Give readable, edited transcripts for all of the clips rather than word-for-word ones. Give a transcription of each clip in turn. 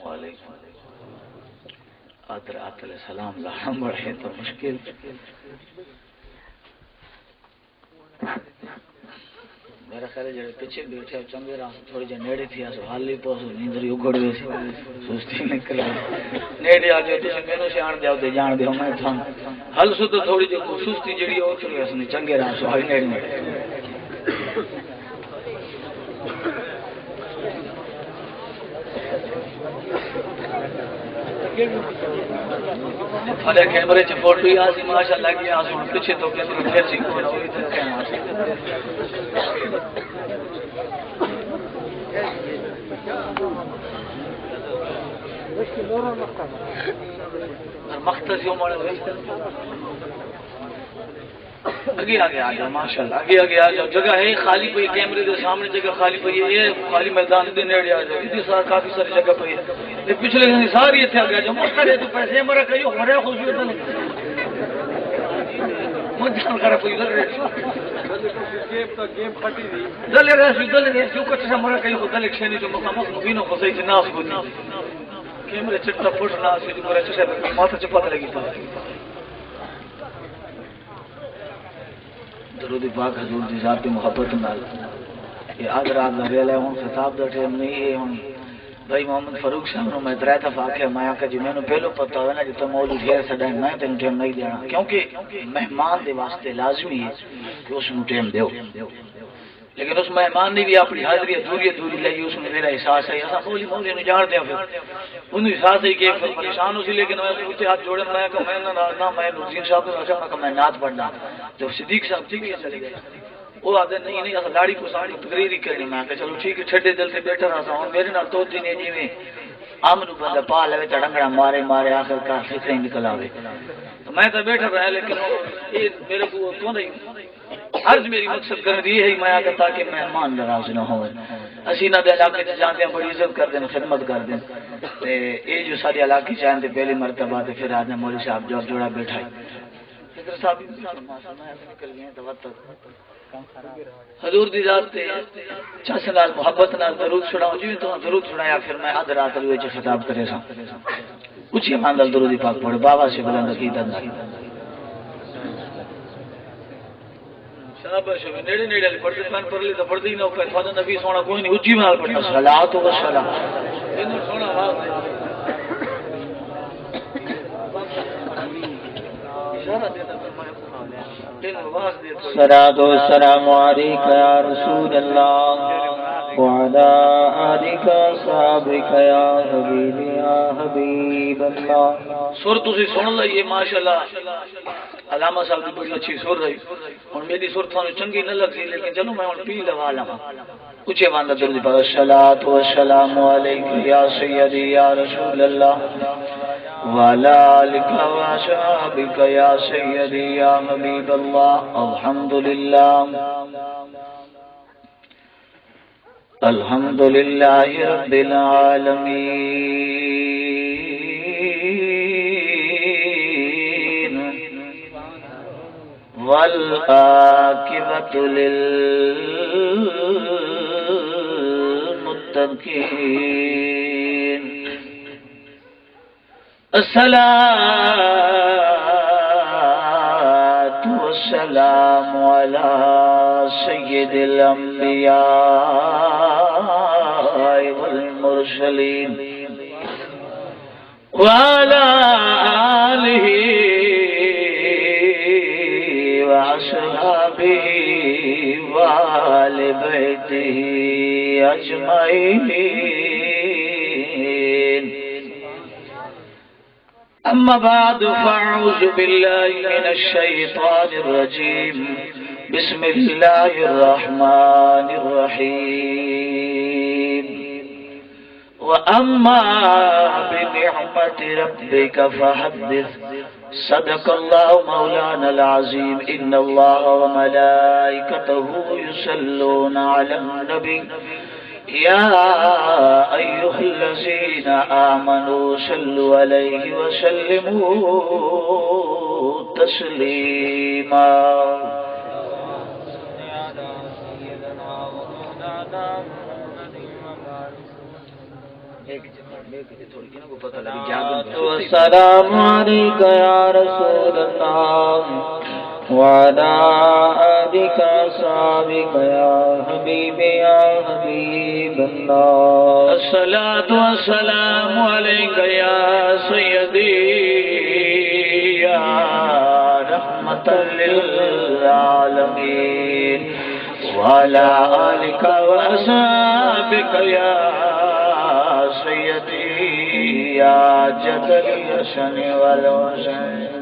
وعلیکم آدر علیہ السلام لانا بڑھے تو مشکل میرا خیال ہے جڑے پیچھے بیٹھے چنگے راہ تھوڑی جی نیڑے تھی حال ہی پوسو نیندری اگڑ گئی سستی نکل نیڑے آ گئے تھی مینوں سیاح دیا جان دیا میں تھان ہل سو تو تھوڑی جی سستی جڑی اتر گئی چنگے راہ سو نیڑے نیڑے تھوڑے کیمرے چ فوٹو ہی آسی ماشاء اللہ کی آس ہوں پیچھے تو کسی پھر سی کو مختص آگے آگے آ جاؤ ماشاء اللہ آگے آگے آ جاؤ جگہ ہے خالی پئی کیمرے کے سامنے جگہ خالی پئی ہے یہ خالی میدان دے نیڑے آ جاؤ اتنی ساری کافی ساری جگہ پئی ہے پچھلے دن ساری اتنے آگے آ جاؤ مختلف تو پیسے مرا کہیو ہمارے خوشی ہوتا نہیں مجھے کرا کوئی دل رہے دل رہے جو کچھ مرا کہیو دل چھینی جو مقام مبینو کو صحیح ناس کو کیمرے چٹا پھٹ ناس جو مرا چشے ماتھا چپات لگی تھا درود پاک حضور دی ذاتی محبت نال یہ آج رات لگے لے ہوں خطاب دا ٹائم نہیں ہے ہوں بھائی محمد فاروق صاحب نے میں ترے دفعہ آخیا میں آخیا جی میں نے پہلو پتہ ہوئے نا جتنا مولوی گھیر سڈائیں میں تین ٹائم نہیں دینا کیونکہ مہمان دے واسطے لازمی ہے کہ اس کو ٹائم دیو لیکن اس مہمان نے بھی اپنی حاضری دوری لئی اس نے میرا احساس ہے ایسا مولی نے جان دیا پھر انہوں احساس ہے کہ پریشان ہو سی لیکن میں اسے ہاتھ جوڑے میں کہ میں نہ میں نورزین صاحب نے رکھا کہ میں نعت پڑھنا جب صدیق صاحب ٹھیک ہے چلے گئے وہ آتے نہیں ایسا لاڑی کو ساری تقریر ہی کرنی میں کہ چلو ٹھیک ہے ٹھڈے دل سے بیٹھا رہتا ہوں میرے نال تو دن جی میں امن بندہ پا لے ڈنگڑا مارے آخر کار فکر ہی نکل آئے تو میں تو بیٹھا رہا لیکن یہ میرے کو تو نہیں عرض میری مقصد کرنے یہ ہے میں آگے تاکہ مہمان ناراض نہ ہوں اسی نہ دے علاقے سے جانتے ہیں بڑی عزت کر دیں خدمت کر دیں یہ جو سارے علاقے چاہتے پہلی مرتبہ تو پھر آج مولوی صاحب جو جوڑا بیٹھا ہے حضور دی ذات تے چس نال محبت نال درود سناؤ جی تو درود سنایا پھر میں ادھ رات وچ خطاب کرے سا اونچی آواز نال درود پاک پڑھ بابا سے بلند عقیدت نال شاباش نیڑے نیڑے پڑھتے پن پر لی تو پڑھدی نہ کہ تھوڑا نبی سونا کوئی نہیں اونچی نال پڑھنا صلوات و سلام اینو سونا آواز اشارہ دیتا صلاۃ و سلام علیک یا رسول اللہ وعلی آلک صحابک یا حبیب اللہ سر تسی سن لئیے ماشاءاللہ علامہ صاحب کی بڑی اچھی سر رہی اور میری سر تھانو چنگی نہ لگتی لیکن چلو میں ہن پی لوا لواں اونچے باندھ درود پڑھ صلاۃ و سلام علیک یا سیدی یا رسول اللہ وعلى آلك وأصحابك يا سيدي يا حبيب الله الحمد لله رب العالمين والعاقبة للمتقين الصلاة والسلام على سيد الأنبياء والمرسلين وعلى آله وأصحابه وآل بيته أجمعين أما بعد فأعوذ بالله من الشيطان الرجيم بسم الله الرحمن الرحيم وأما بنعمة ربك فحدث صدق الله مولانا العظيم إن الله وملائكته يصلون على النبي يا أيها الذين آمنوا صلوا عليه وسلموا تسليما ایک والسلام عليك يا رسول الله وعلى آلك وصحبك يا حبيب الله الصلاة والسلام عليك يا سيدي يا رحمة للعالمين وعلى آلك وأصحابك يا سيدي يا جدل الحسن والحسين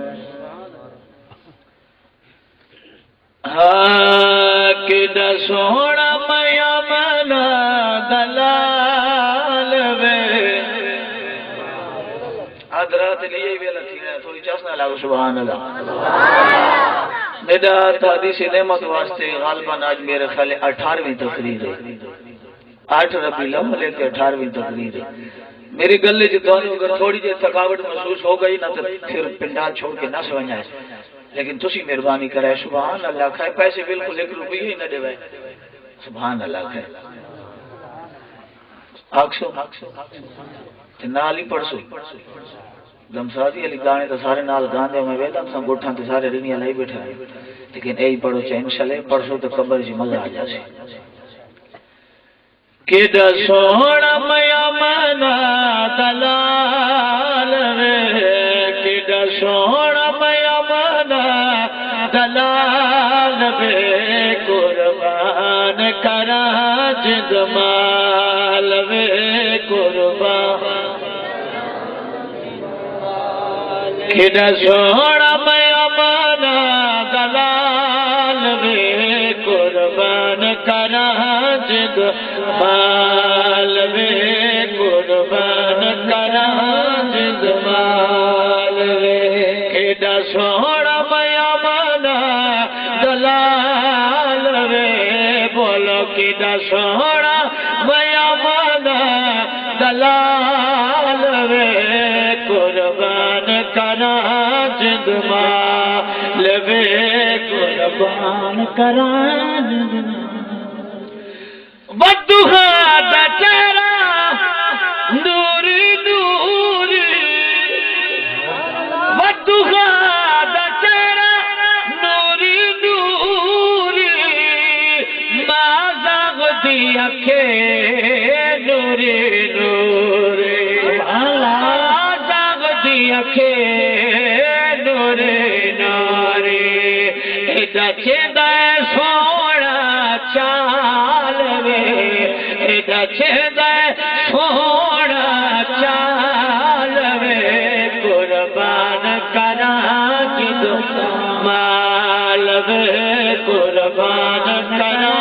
کڈا سونا میا منا دلال وے حضرات لیے ویلا تھی ہے تھوڑی چسنا لاگو سبحان اللہ میرا حدیث نعمت واسطے غالباً آج میرے خیال 18ویں تقریر ہے 8 ربیع الاول کے 18ویں تقریر ہے میری گلے جو دونوں اگر تھوڑی دیر تھکاوٹ محسوس ہو گئی نہ تو پھر پنڈال چھوڑ کے نہ سوئنا ہے لیکن تسی مہربانی کرے سبحان اللہ کھائے پیسے بالکل 1 روپیہ ہی نہ دے سبحان اللہ کھائے آکسو نال ہی پڑھسو دمسادی علی گانے تو سارے نال گاندے میں ویدم سن گٹھاں تے سارے رنیاں لائی بیٹھا ہے لیکن اے پڑھو چاہے انشاءاللہ پڑھسو تو قبر جی مزہ آ جاسے کڈا سونا میا منا دلال وے کڈا سونا میا منا دلال وے قربان کرا جد مال وے قربان کڈا سونا میا منا دلال وے قربان کرا جد مال وے قربان کرا جد مال وے کڈا سونا میا منا دلال وے بولو کڈا سونا میا منا دلال وے قربان کرا جد مال وے قربان کرا جد مال بدوہا دا چہرہ نوری نوری بدوہا دا چہرہ نوری نوری مازاغ دی اکھے نوری نوری مازاغ دی اکھے نوری نوری ایڈا چیدہ سونا چال وے ایڈا چیدہ سونا چال وے قربان کرا جد مال وے قربان کرا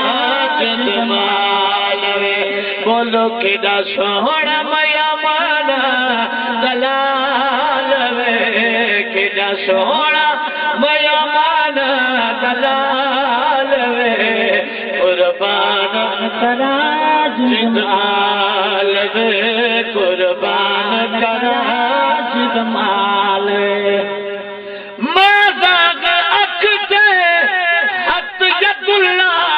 جد مال وے بولو کڈا سونا میا مانا دلال وے کڈا سونا میا مانا دلال وے قربان کرا جد مال وے قربان کرا جد مال مازاغ اکتے حت ید اللہ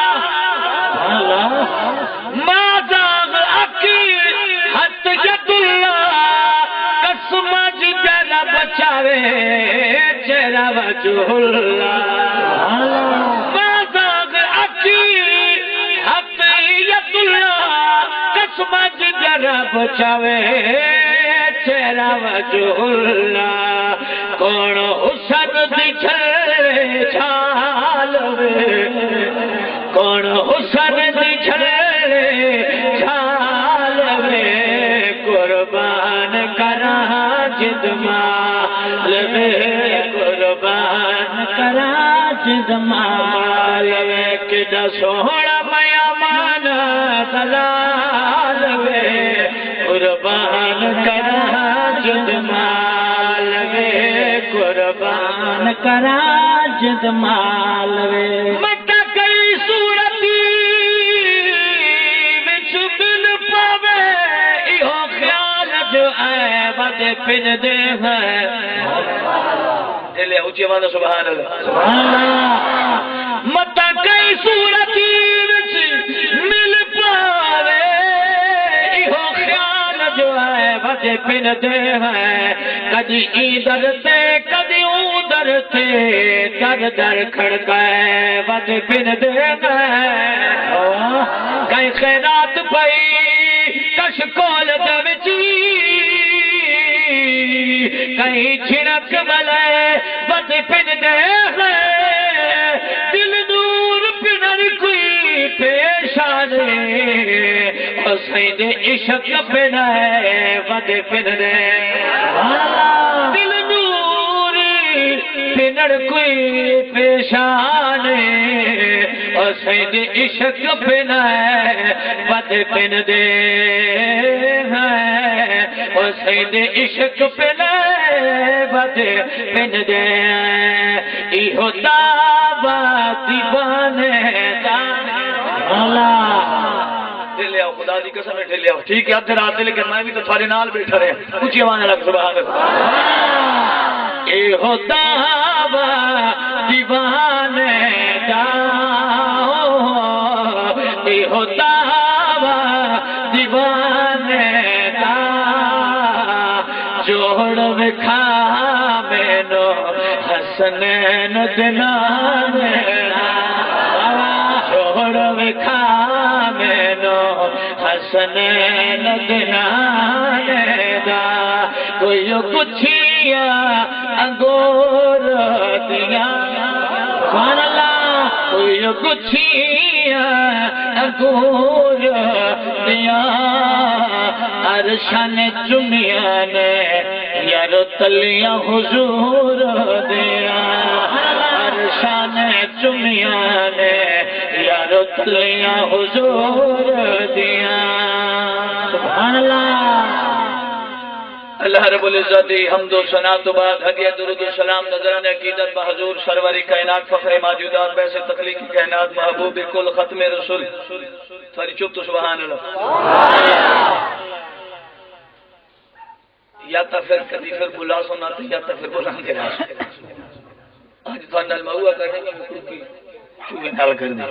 مازاغ اکی حت ید اللہ قسم جدر بچاوے چہرہ وجہ اللہ مازاغ اکی حت ید اللہ قسم جدر بچاوے چہرہ وجہ اللہ کون حسن دی چھلے چھال وے کون حسن دی چھلے چھال وے قربان کرا جد مال وے قربان کرا جد مال وے کڈا سونا میا مانا دلال وے قربان کرا جد مال وے قربان کرا جد مال وے متا کئی صورتی وچ بل پاوے ایہو خیال جو اے بد پن دے ہے دلے اونچی آواز سبحان اللہ متا کئی صورتی وچ مل پاوے ایہو خیال جو ہے بد بج پن دے ہیں کدی ادھر سے کدی ادھر سے در در کھڑکائے بج پن دے ہیں کئی خیرات پئی کش کول دوچی کئی چھڑک ملے بج پن دے ہیں دل نور پنر کوئی پیشانے حسین عشق پنائے ود پن دے دل نور پنر کوئی پیشانے حسین عشق پنائے ود پن دے حسین عشق پنائے ود پن دے ایہو دعویٰ دیوانے اللہ ڈھلے آؤ خدا دی قسم ہے ڈھلے آؤ ٹھیک ہے ادھر آتے لیکن میں بھی تو تھوڑے نال بیٹھا رہے کچھ آوانے لگ سبحان اللہ اے ہوتا دیوانے دا اے ہوتا دیوانے دا جوڑ وکھا مینو حسنین دنانے جوڑ وکھا مینو حسنین دنانے دا کوئی کچھیا انگور دیا سبحان اللہ کوئی کچھیا انگور دیا عرشان چمیا نے یار تلیاں حضور دیا عرشان چمیا نے یار تلیاں حضور دیا سبحان اللہ اللہ رب العزت حمد و ثنا تو بعد ہدیہ درود و سلام نظران عقیدت بحضور سرور کائنات فخر موجودات بیس تخلیقی کائنات محبوب کل ختم رسول ساری چپ تو سبحان اللہ یا تا پھر کبھی پھر بلا سناتے یا تا پھر بلان دے رہا آج تھوڑا نل مہوہ کرنے میں مکروکی چوہے نال کر دی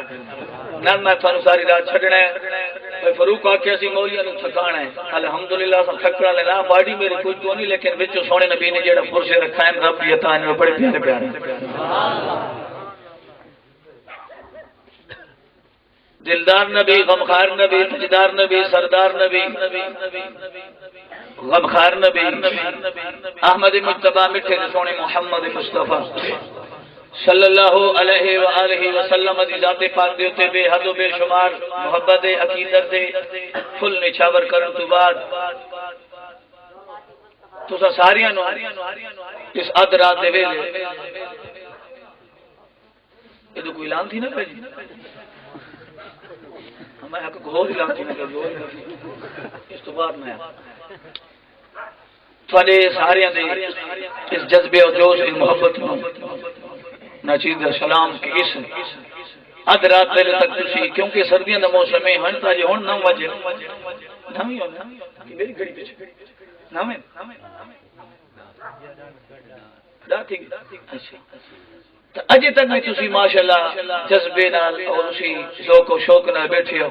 نال میں تھوڑا ساری رات چھڑنا ہے فروق آکے اسی مولیاں نو تھکانا ہے الحمدللہ سب تھکڑا لینا باڈی میری کوئی تو نہیں لیکن وچو سونے نبی نے جیڑا پرسے رکھا ہے رب یہ تانے میں بڑے پیارے پیارے دلدار نبی غمخار نبی تجدار نبی سردار نبی غمخار نبی احمد مجتبہ مٹھے سونے محمد مصطفیٰ صلی اللہ علیہ وآلہ وسلم دی ذات پاک دے ہوتے بے حد و بے شمار محبت عقیدت دے فل نچھاور کرن تو بعد تو سا ساریاں نو اس اد رات دے ویلے یہ تو کوئی اعلان تھی نا پہلی ہمیں حق گھور اعلان تھی نا اس تو بعد میں تھوڑے ساریاں دے اس جذبے اور جوش اس محبت نو ناچیز سلام کی اس اد رات پہلے تک تسی کیونکہ سردیاں دا موسم ہے ہن تا جے ہن نہ وجے نامی ہونا کہ میری گھڑی پیچھے نامے دا ٹھیک اچھا اجے تک میں تسی ماشاءاللہ جذبے نال اور اسی ذوق و شوق نال بیٹھے ہو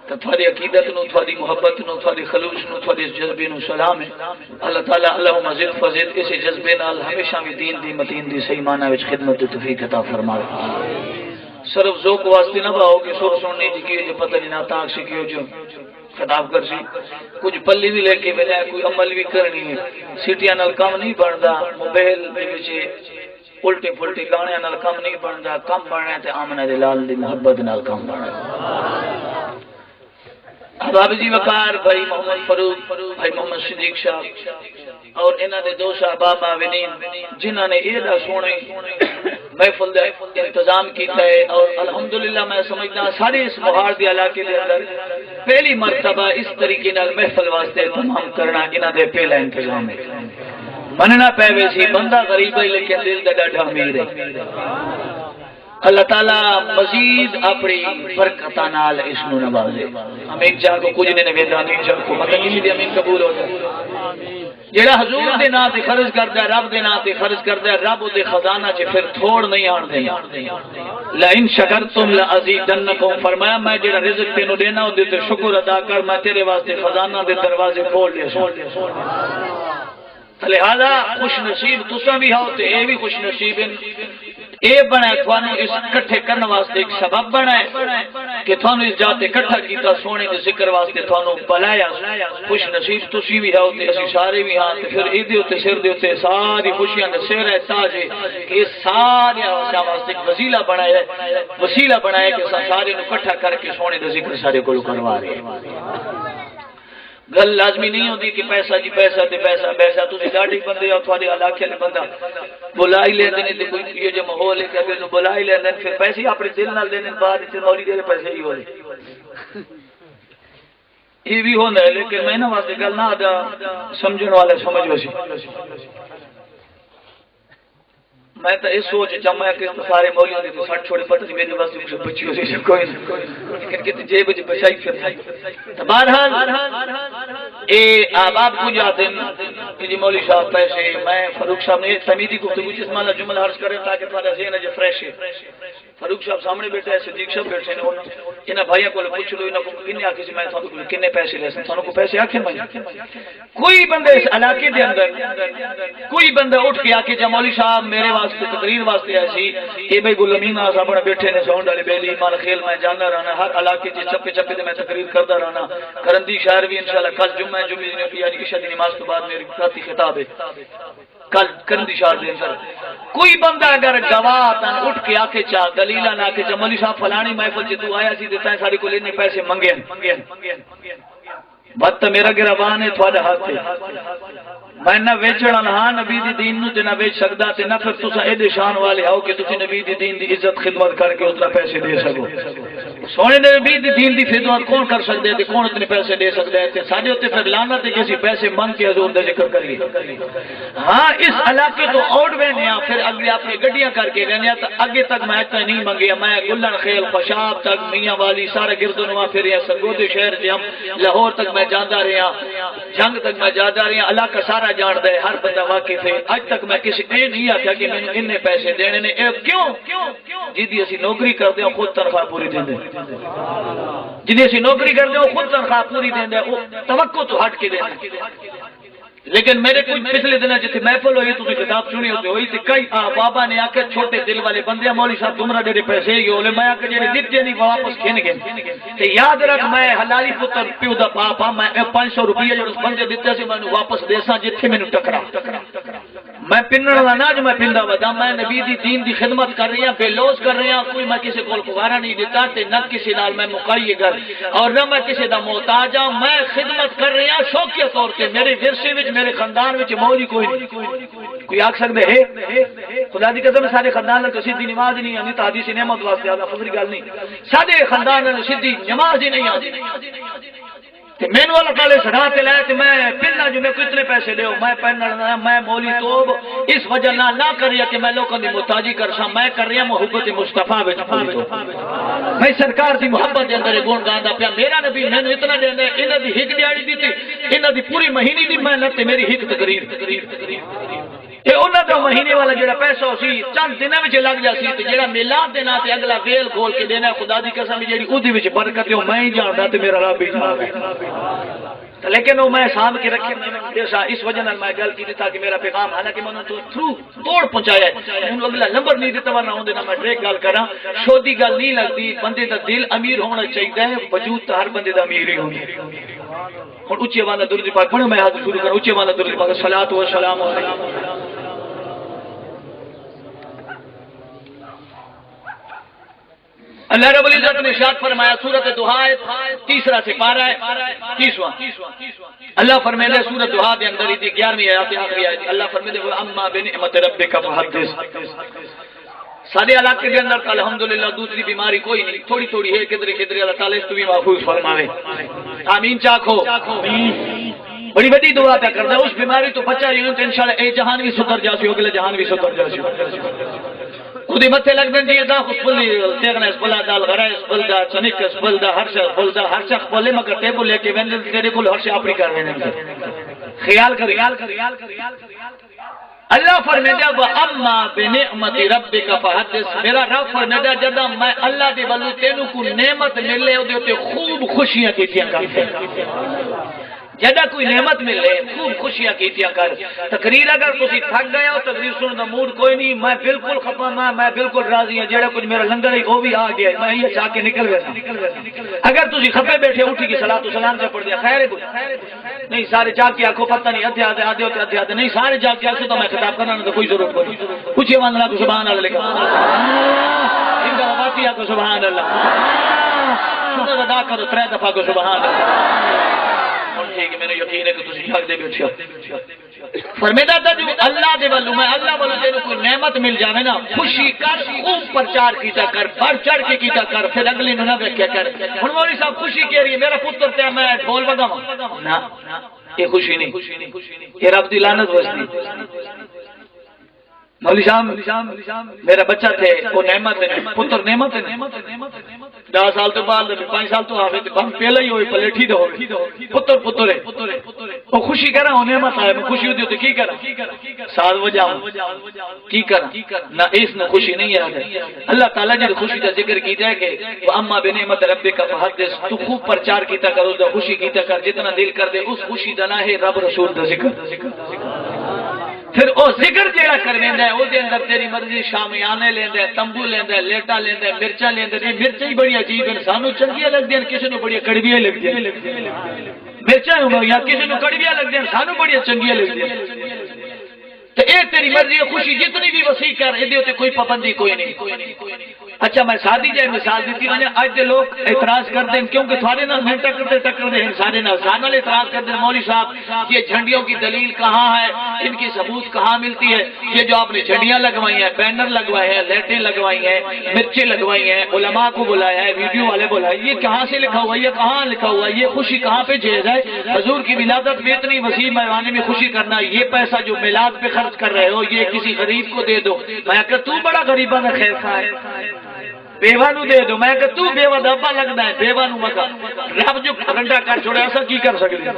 تو تھوڑی عقیدت نو تھوڑی محبت نو تھوڑی خلوص نو تھوڑی جذبے نو سلام ہے اللہ تعالی اللہم زد فزد اسی جذبے نال ہمیشہ بھی دین دی متین دی صحیح معنی وچ خدمت دی توفیق عطا فرمائے صرف ذوق واسطے نہ باؤ کہ سر سننے دی جو پتہ نہیں نہ تاک سکیو جو خطاب کر سی کچھ پلی بھی لے کے بجائے کوئی عمل بھی کرنی ہے سیٹیاں نال کام نہیں بندا موبائل دے وچ الٹے پھلٹے گانے نال کام نہیں بندا کام بننا تے آمنہ دے لال دی محبت نال کام بننا احباب جی وقار بھائی محمد فاروق بھائی محمد صدیق شاہ اور انہاں دے دو صحابہ معاونین جنہاں نے ایڈا سونے محفل دا انتظام کیتا ہے اور الحمدللہ میں سمجھنا سارے اس مہار دے علاقے دے اندر پہلی مرتبہ اس طریقے نال محفل واسطے تمام کرنا انہاں دے پہلا انتظام ہے مننا پے ویسی بندہ غریب ہے لیکن دل دا ڈاڈھا امیر ہے اللہ تعالیٰ مزید اپنی برکتہ نال اس نو نوازے ہم ایک جا کو کچھ نے ویدان ایک جا کو مطلب اسی دی امین قبول ہو جائے جڑا حضور دے نام تے خرچ کردا ہے رب دے نام تے خرچ کردا ہے رب دے خزانہ چ پھر تھوڑ نہیں آن دیندا لئن شکرتم لازیدنکم فرمایا میں جڑا رزق تینوں دینا او تے شکر ادا کر میں تیرے واسطے خزانہ دے دروازے کھول دے لہذا خوش نصیب تساں بھی ہو تے اے بھی خوش نصیب ہیں اے بنا تھانوں اس کٹھے کرنے واسطے ایک سبب بنا ہے کہ تھانوں اس جاتے کٹھا کیتا سونے دے ذکر واسطے تھانوں بلایا خوش نصیب تسی بھی ہو تے اسی سارے بھی ہاں تے پھر ایدے تے سر دے تے ساری خوشیاں دے سر ہے تاج ہے کہ سارے واسطے ایک وسیلہ بنایا ہے کہ سارے نو کٹھا کر کے سونے دے ذکر سارے کو کروا رہے ہیں گل لازمی نہیں ہوتی کہ پیسہ جی پیسہ تے پیسہ پیسہ تسی لاڈی بندے ہو تھوڑے علاقے نے بندہ بلا ہی لیندے نے تے کوئی یہ جو ماحول ہے کہ اگر نو بلا ہی لیندے پھر پیسے اپنے دل نال دینے بعد تے مولی دے پیسے ہی ہولے یہ بھی ہوندا ہے لیکن میں نہ واسطے گل نہ ادا سمجھن والے سمجھ وسی میں تو اس سوچ چاہتا کہ سارے مولیوں نے تو سٹ چھوڑے پتہ نہیں میرے واسطے کچھ بچی ہوئی سے کوئی لیکن کتنی جیب وچ بچائی پھر تو بہرحال اے احباب کو جاتے ہیں کہ جی مولوی صاحب پیسے میں فاروق صاحب نے تمیدی گفتگو جس معنی جملہ عرض کرے تاکہ تمہارا ذہن جو فریش ہے فاروق صاحب سامنے بیٹھے ہیں صدیق صاحب بیٹھے ہیں انہاں بھائیوں کو پوچھ لو انہاں کو کنے آکھے میں تھانوں کو کنے پیسے لے سن تھانوں کو پیسے آکھے میں کوئی بندہ اس علاقے دے اندر کوئی بندہ اٹھ کے آکے جا مولوی صاحب میرے واسطے تقریر واسطے ایسی کہ بھائی غلامین صاحب بیٹھے نے ساؤنڈ والے بیلی مال خیل میں جانا رہنا ہر علاقے چ چپے چپے میں تقریر کرتا رہنا کرندی شہر بھی انشاءاللہ کل جمعہ یعنی عشاء کی نماز کے بعد میری ذاتی خطاب ہے کل کرندی شہر دے انشاءاللہ کوئی بندہ اگر گواہ تن اٹھ کے آکے چا دلیلہ نہ کہ مولوی صاحب فلانی محفل چ تو آیا سی تے تیں ساڈے کول اتنے پیسے منگے بات تو میرا گربان ہے تھوڑا ہاتھ ہے میں نہ ویچنا نہ نبی دی دین نو تے نہ ویچ سکدا تے نہ پھر تساں ایڈے شان والے ہو کہ تسی نبی دی دین دی عزت خدمت کر کے اتنا پیسے دے سکو سونے نبی دی دین دی خدمت کون کر سکدے تے کون اتنے پیسے دے سکدا ہے تے ساڈے اوتے پھر لعنت ہے کہ اسی پیسے منگ کے حضور دا ذکر کریے ہاں اس علاقے تو اوٹ وینے ہاں پھر اگے اپنی گڈیاں کر کے وینے تے اگے تک میں تے نہیں منگیا میں گلن خیل خوشاب تک میاں والی سارے گردنوا پھریا سرگودے شہر سے ہم لاہور تک میں جاندا رہیا جنگ تک میں جاندا رہیا علاقہ سارا جاندا ہے ہر بندہ واقف ہے اج تک میں کسی نے نہیں آکھیا کہ مینوں اتنے پیسے دینے نے کیوں جدی اسی نوکری کردے ہوں خود تنخواہ پوری دیندے جدی اسی نوکری کردے ہوں خود تنخواہ پوری دیندے وہ توقع تو ہٹ کے دیندے لیکن میرے کچھ پچھلے دن جتنے محفل ہوئی تو کتاب سنی ہوئی تھی کئی بابا نے آکے چھوٹے دل والے بندے مولوی صاحب تمہارا ڈیڑے پیسے ہی ہو لے میں آکے جیڑے دیتے نہیں واپس کھین گئے تے یاد رکھ میں حلالی پتر پیو دا پاپا میں 500 روپیہ جو اس بندے دیتے سے میں واپس دیساں جتھے میں ٹکرا میں پنن دا ناج میں پندا ودا میں نبی دی دین دی خدمت کر رہی ہوں بے لوز کر رہی ہوں کوئی میں کسی کو گوارا نہیں دیتا تے نہ کسی نال میں مقائی گر اور نہ میں کسی دا محتاج ہوں میں خدمت کر رہی ہوں شوقیہ طور تے میرے ورثے وچ میرے خاندان وچ مولوی کوئی نہیں کوئی آکھ سکدے ہے خدا دی قسم سارے خاندان تو سیدھی نماز نہیں آندی تو حدیث نعمت واسطے اللہ فضل گل نہیں سارے خاندان نے سیدھی نماز ہی نہیں آندی تے مینوں اللہ تعالی سڑا تے لائے تے میں پننا جو میں کتنے پیسے دیو میں پننا میں مولی توب اس وجہ نہ کریا کہ میں لوکاں دی محتاجی کرساں میں کر رہا محبت مصطفی وچ میں سرکار دی محبت دے اندر گن گاندا پیا میرا نبی مینوں اتنا دیندا انہاں دی ہک دیاڑی دتی انہاں دی پوری مہینے دی محنت تے میری ہک تقریر تے انہاں دا مہینے والا جڑا پیسہ سی چند دناں وچ لگ جا سی تے جڑا میلاد دے نا تے اگلا ویل کھول کے دینا خدا دی قسم جڑی اودی وچ برکت ہے میں ہی جاندا تے میرا رب ہی جاندا لیکن وہ میں سام کے رکھے اس وجہ میں گل کی تاکہ میرا پیغام حالانکہ میں نے تو تھرو توڑ پہنچایا ہے انہوں اگلا نمبر نہیں دیتا ورنہ ہوندے نہ میں ڈریک گل کراں شودی گل نہیں لگتی بندے دا دل امیر ہونا چاہیے ہے وجود تو ہر بندے دا امیر ہی ہونا ہن اونچی والا درود پاک پڑھو میں ہاتھ شروع کراں اونچی والا درود پاک صلوات و سلام علیکم اللہ رب العزت نے ارشاد فرمایا سورۃ دہا تیسرا سپارہ ہے 30واں اللہ فرمایا سورۃ دہا کے اندر ہی 11ویں آیت آخری آیت اللہ فرمایا اما بنعمت ربک فحدث سارے علاقے کے اندر الحمدللہ دوسری بیماری کوئی نہیں تھوڑی تھوڑی ہے کدھر اللہ تعالی اس کو بھی محفوظ فرماوے آمین چاکھو بڑی بڑی دعا پہ کرتا ہے اس بیماری تو بچا رہی ہوں تو انشاءاللہ اے جہان بھی سدھر جاسی اگلے جہان بھی سدھر جاسی خودی متے لگ دیں دیئے دا خود بلی تیغن اس بلا دال غرائے اس بل دا چنک اس بل دا ہر شخص بل دا ہر شخص بولے مگر ٹیبل لے کے ویندل تیرے کل ہر شخص اپنی کر ویندل خیال کر اللہ فرمایا واما بنعمت ربک فحدث، میرا رب فرمایا جدا میں اللہ دی ولو تینوں کو نعمت ملے او دے تے خوب خوشیاں کیتیاں کر، جدا کوئی نعمت ملے خوب خوشیاں کیتیاں کر۔ تقریر اگر تسی تھک گئے ہو تقریر سننے دا موڈ کوئی نہیں، میں بالکل خفا میں بالکل راضی ہوں، جڑا کچھ میرا لنگر ہے وہ بھی آ گیا، میں یہ چاہ کے نکل گیا۔ اگر تسی خفے بیٹھے اٹھی کی صلاۃ و سلام سے پڑھ دیا خیر ہے کچھ نہیں، سارے جاگ کے آنکھوں پتہ نہیں آدھے ہوتے آدھے نہیں، سارے جاگ کے آنکھوں تو میں خطاب کرنا تو کوئی ضرورت نہیں، کچھ مان اللہ کو سبحان اللہ لکھا ان کا وفاتیہ کو سبحان اللہ سنت ادا کرو 3 دفعہ کو سبحان اللہ۔ ٹھیک ہے، میرے یقین ہے کہ تسی جاگ دے بیٹھے ہو۔ فرمیدا تھا جو اللہ دے والو میں اللہ والو تینوں کوئی نعمت مل جاوے نا خوشی کر، خوب پرچار کیتا کر، بڑھ چڑھ کے کیتا کر، پھر اگلی نو نہ ویکھیا کر۔ ہن مولوی صاحب خوشی کہہ رہی ہے میرا پتر تے میں ڈھول بجاواں، نہ یہ خوشی نہیں، یہ رب دی لعنت وسدی۔ مولوی صاحب میرا بچہ تھے وہ نعمت ہے، پتر نعمت ہے، 10 سال تو بعد 5 سال تو آوے تے بم پہلا ہی ہوئے پلیٹھی دے ہوئے پتر ہے وہ خوشی کرا ہوں نعمت آئے میں خوشی ہوتی تو کی کرا سال وجاؤں کی کرا نہ اس نے خوشی نہیں ہے۔ اللہ تعالیٰ جب خوشی کا ذکر کی جائے کہ اما بنعمت ربک فحدث، تو خوب پرچار کیتا کر، اس دا خوشی کیتا کر، جتنا دل کر دے اس خوشی دا نہ ہے رب رسول دا ذکر۔ پھر او ذکر جیڑا کر لیندا ہے او دے اندر تیری مرضی شامیانے لیندا ہے، تمبو لیندا ہے، لیٹا لیندا ہے، مرچا لیندا ہے۔ مرچا ہی بڑی عجیب ہے، سانو چنگیاں لگدی ہیں، کسی نو بڑی کڑویاں لگدی ہیں۔ مرچا یا کسی نو کڑویاں لگدی ہیں، سانو بڑی چنگیاں لگدی ہیں۔ تو اے تیری مرضی ہے، خوشی جتنی بھی وسیع کر، اے تے کوئی پابندی کوئی نہیں۔ اچھا میں سادی جائے مثال دیتی ہوں، اج دے لوگ اعتراض کرتے ہیں کیونکہ تھوڑے نال میں ٹکرتے ہیں، سارے نال اعتراض کرتے ہیں مولوی صاحب یہ جھنڈیوں کی دلیل کہاں ہے، ان کی ثبوت کہاں ملتی ہے؟ یہ جو آپ نے جھنڈیاں لگوائی ہیں، بینر لگوائے ہیں، لائٹیں لگوائی ہیں، مرچیں لگوائی ہیں، علماء کو بلایا ہے، ویڈیو والے بلائے، یہ کہاں سے لکھا ہوا ہے، یہ کہاں لکھا ہوا ہے، یہ خوشی کہاں پہ جائز ہے؟ حضور کی ولادت میں اتنی وسیع پیمانے میں خوشی کرنا، یہ پیسہ جو میلاد پہ خرچ کر رہے ہو یہ کسی غریب کو دے دو، میں کہ تو بڑا غریباں کا خیر خواہ ہے، بیوہ نو دے دو، میں کہ تو بیوہ دا ابا لگدا ہے، بیوہ نو مکا رب جو رنڈا کر چھوڑے ایسا کی کر سکتے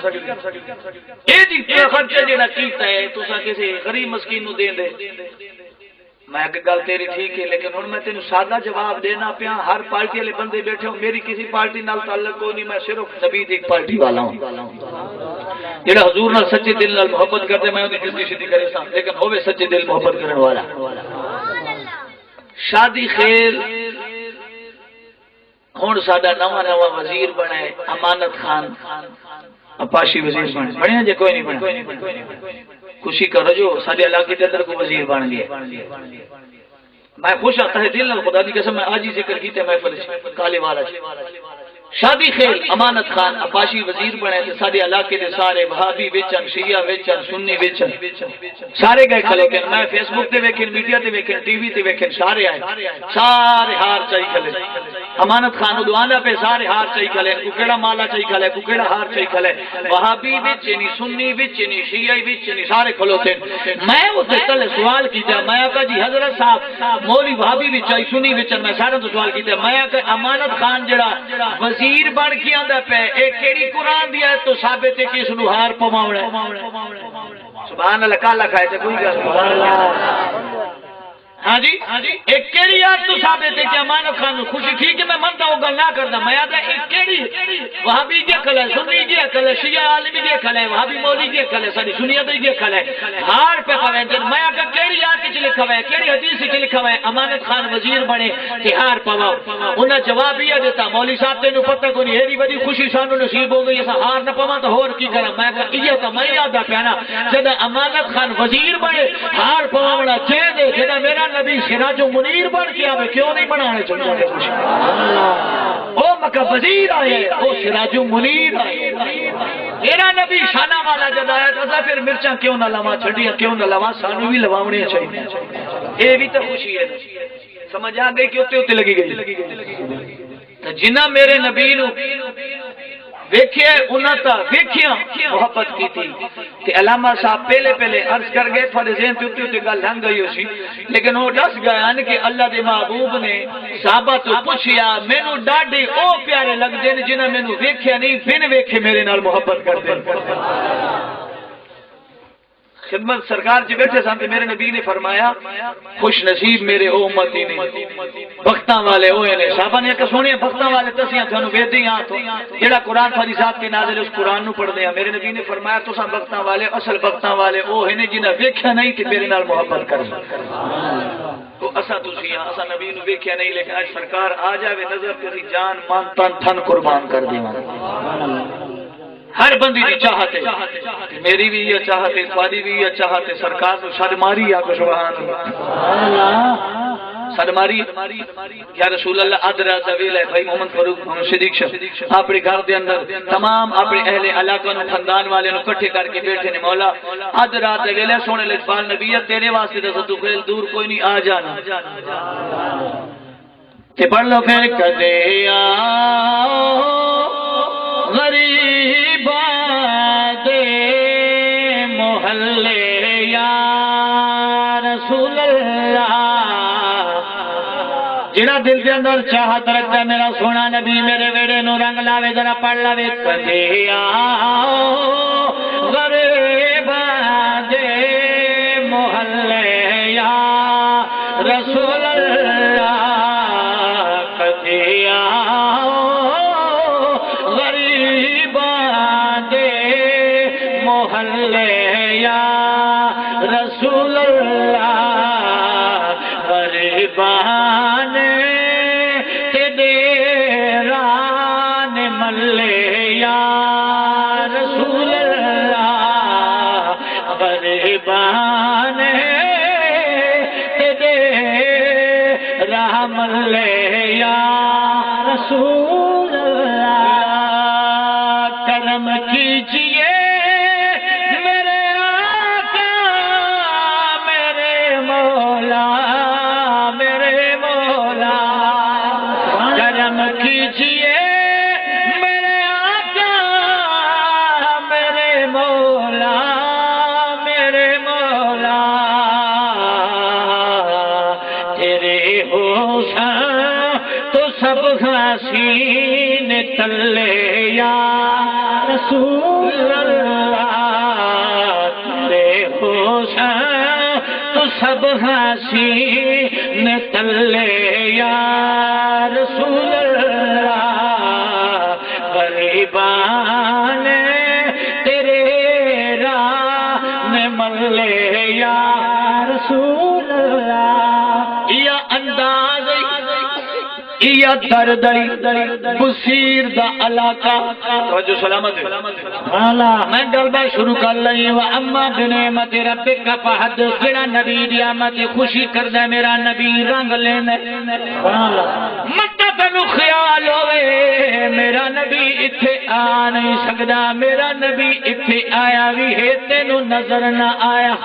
اے جی خرچہ جڑا کیتا ہے تساں کسی غریب مسکین نو دے دے۔ میں کہ گل تیری ٹھیک ہے لیکن ہن میں تینوں سادہ جواب دینا پیا، ہر پارٹی والے بندے بیٹھے ہو، میری کسی پارٹی نال تعلق کوئی نہیں، میں صرف نبی دی پارٹی والا ہوں جڑا حضور نال سچے دل نال محبت کرتے، میں اودی جلدی شدی کرے سا لیکن ہوے سچے دل محبت کرن والا۔ شادی خیر ہوں ساڈا نواں وزیر بنا ہے امانت خان اپاشی وزیر بنے جی کوئی نہیں بنا، خوشی کرو جو سارے علاقے کے اندر کوئی وزیر بن گیا، میں خوش آتا ہے دل خدا دی قسم، میں آج ہی ذکر کیتے محفل کالے والا شادی خیر امانت خان اپاشی وزیر بنے تے سارے علاقے دے سارے وہابی وچن، شیعہ وچن، سنی وچن، سارے گئے کھلے کہ میں فیس بک تے ویکھن، میڈیا تے ویکھن، ٹی وی تے ویکھن، سارے آئے، سارے ہار چاہی کھلے امانت خان دعانا پہ سارے ہار چاہی کھلے، کو کیڑا مالا چاہی کھلے، کو کیڑا ہار چاہی کھلے، وہابی وچ نہیں، سنی وچ نہیں، شیعہ وچ نہیں، سارے کھلوتے۔ میں اسے کل سوال کیتا، میں کہا جی حضرت صاحب مولوی وہابی وچ آئی، سنی وچ، میں سارے تو سوال کیتا، میں کہ امانت خان جڑا وزیر بن کے آندا پے اے کیڑی قرآن دی ہے تو ثابت ہے کہ اس نو ہار پواونا ہے؟ سبحان اللہ، کالا کھائے تے کوئی گل سبحان اللہ۔ ہاں جی ایک کیڑی یار تو ثابت ہے کہ امانت خان خوشی ٹھیک ہے، میں منتا ہوں گل نہ کردا، میں آدا ایک کیڑی وہابی دی کھلے، سنی دی کھلے، شیعہ عالمی دی کھلے، وہابی مولوی دی کھلے، ساری سنیت دی کھلے، ہار پہ پوے تے میں آکھا کیڑی یار وچ لکھا ہوا ہے، کیڑی حدیث وچ لکھا ہوا ہے امانت خان وزیر بنے تے ہار پواؤ؟ انہاں جواب یہ دیتا مولوی صاحب تینوں پتہ کوئی نہیں، ایڈی بڑی خوشی سانو نصیب ہو گئی، اساں ہار نہ پواں تو ہور کی کراں؟ میں کہا یہ تو میں یاد پیا نا، جدا امانت خان وزیر بنے ہار پواونا چاہیے، جدا میرا نبی سراج منیر بن کے آوے کیوں نہیں بنانے چاہیے؟ او مکہ وزیر آئے، او سراج منیر آئے، میرا نبی شانہ والا جدا ہے تو پھر مرچاں کیوں نہ لواں، چھڑیاں کیوں نہ لواں، سانو بھی لواونے چاہیے۔ اے بھی تو خوشی ہے، سمجھ آ گئی کہ اوتے اوتے لگی گئی۔ تو جنہ میرے نبی نو ویکھیا انہاں تا ویکھیا محبت کی تھی کہ علامہ صاحب پہلے عرض کر گئے، تھوڑے ذہن تے اوتے گل لنگ گئی ہو سی لیکن وہ دس گئے کہ اللہ دے محبوب نے صحابہ تو پوچھیا مینوں ڈاڈے او پیارے لگدے نے جنہاں مینوں ویکھیا نہیں، بن ویکھے میرے نال محبت کردے۔ خدمت سرکار جی بیٹھے سن تے میرے نبی نے فرمایا خوش نصیب میرے او امتی نے بختاں والے ہوئے نے صحابہ نے کہ سونے بختاں والے تسیاں تھانوں ویدیاں تو جڑا قرآن فرضات کے نازل اس قرآن نو پڑھ دے میرے نبی نے فرمایا تساں بختاں والے اصل بختاں والے او ہیں جنہاں ویکھیا نہیں تے میرے نال محبت کر تو اسا تسی اسا نبی نو ویکھیا نہیں لیکن اج سرکار آ جاوے نظر تے جان مان تن تھن قربان کر دیواں ہر بندی دی چاہت ہے میری بھی یہ چاہت ہے تھوڑی بھی یہ چاہت ہے سرکار تو شد ماری یا سبحان اللہ صد ماری یا رسول اللہ ادرا طویل ہے بھائی محمد فاروق محمد صدیق شاہ اپنے گھر دے اندر تمام اپنے اہل علاقہ نو خاندان والے نو اکٹھے کر کے بیٹھے نے مولا ادرا طویل ہے سونے لجپال نبیت تیرے واسطے دس تو کوئی دور کوئی نہیں آ جانا کہ پڑھ لو پھر کدے غریب دے محلے یا رسول اللہ جڑا دل کے اندر چاہت رکھتا میرا سونا نبی میرے ویڑے نو رنگ لاوے ذرا پڑھ لاوے کدے غریب دے محلے یا رسول اللہ کدے محلے یا رسول اللہ غریبان تیران ملے یا رسول اللہ غریبان تیران ملے یا رسول اللہ کرم کیجئے حسین تلے یا رسول اللہ تیرے حسین تو سب حسین تلے یا رسول اللہ غریبان تیرے راہ ملے یا رسول اللہ یا انداز یا دردری بصیر دا علاقہ توجہ سلامت میں گلبہ شروع کر لئی و اما بنعمت ربک فحدث جڑا نبی دی آمد خوشی کردہ میرا نبی رنگ لینے مطلب تینو خیال ہوئے میرا نبی اتھے آ نہیں سکدا میرا نبی اتھے آیا بھی ہے تینو نظر نہ آیا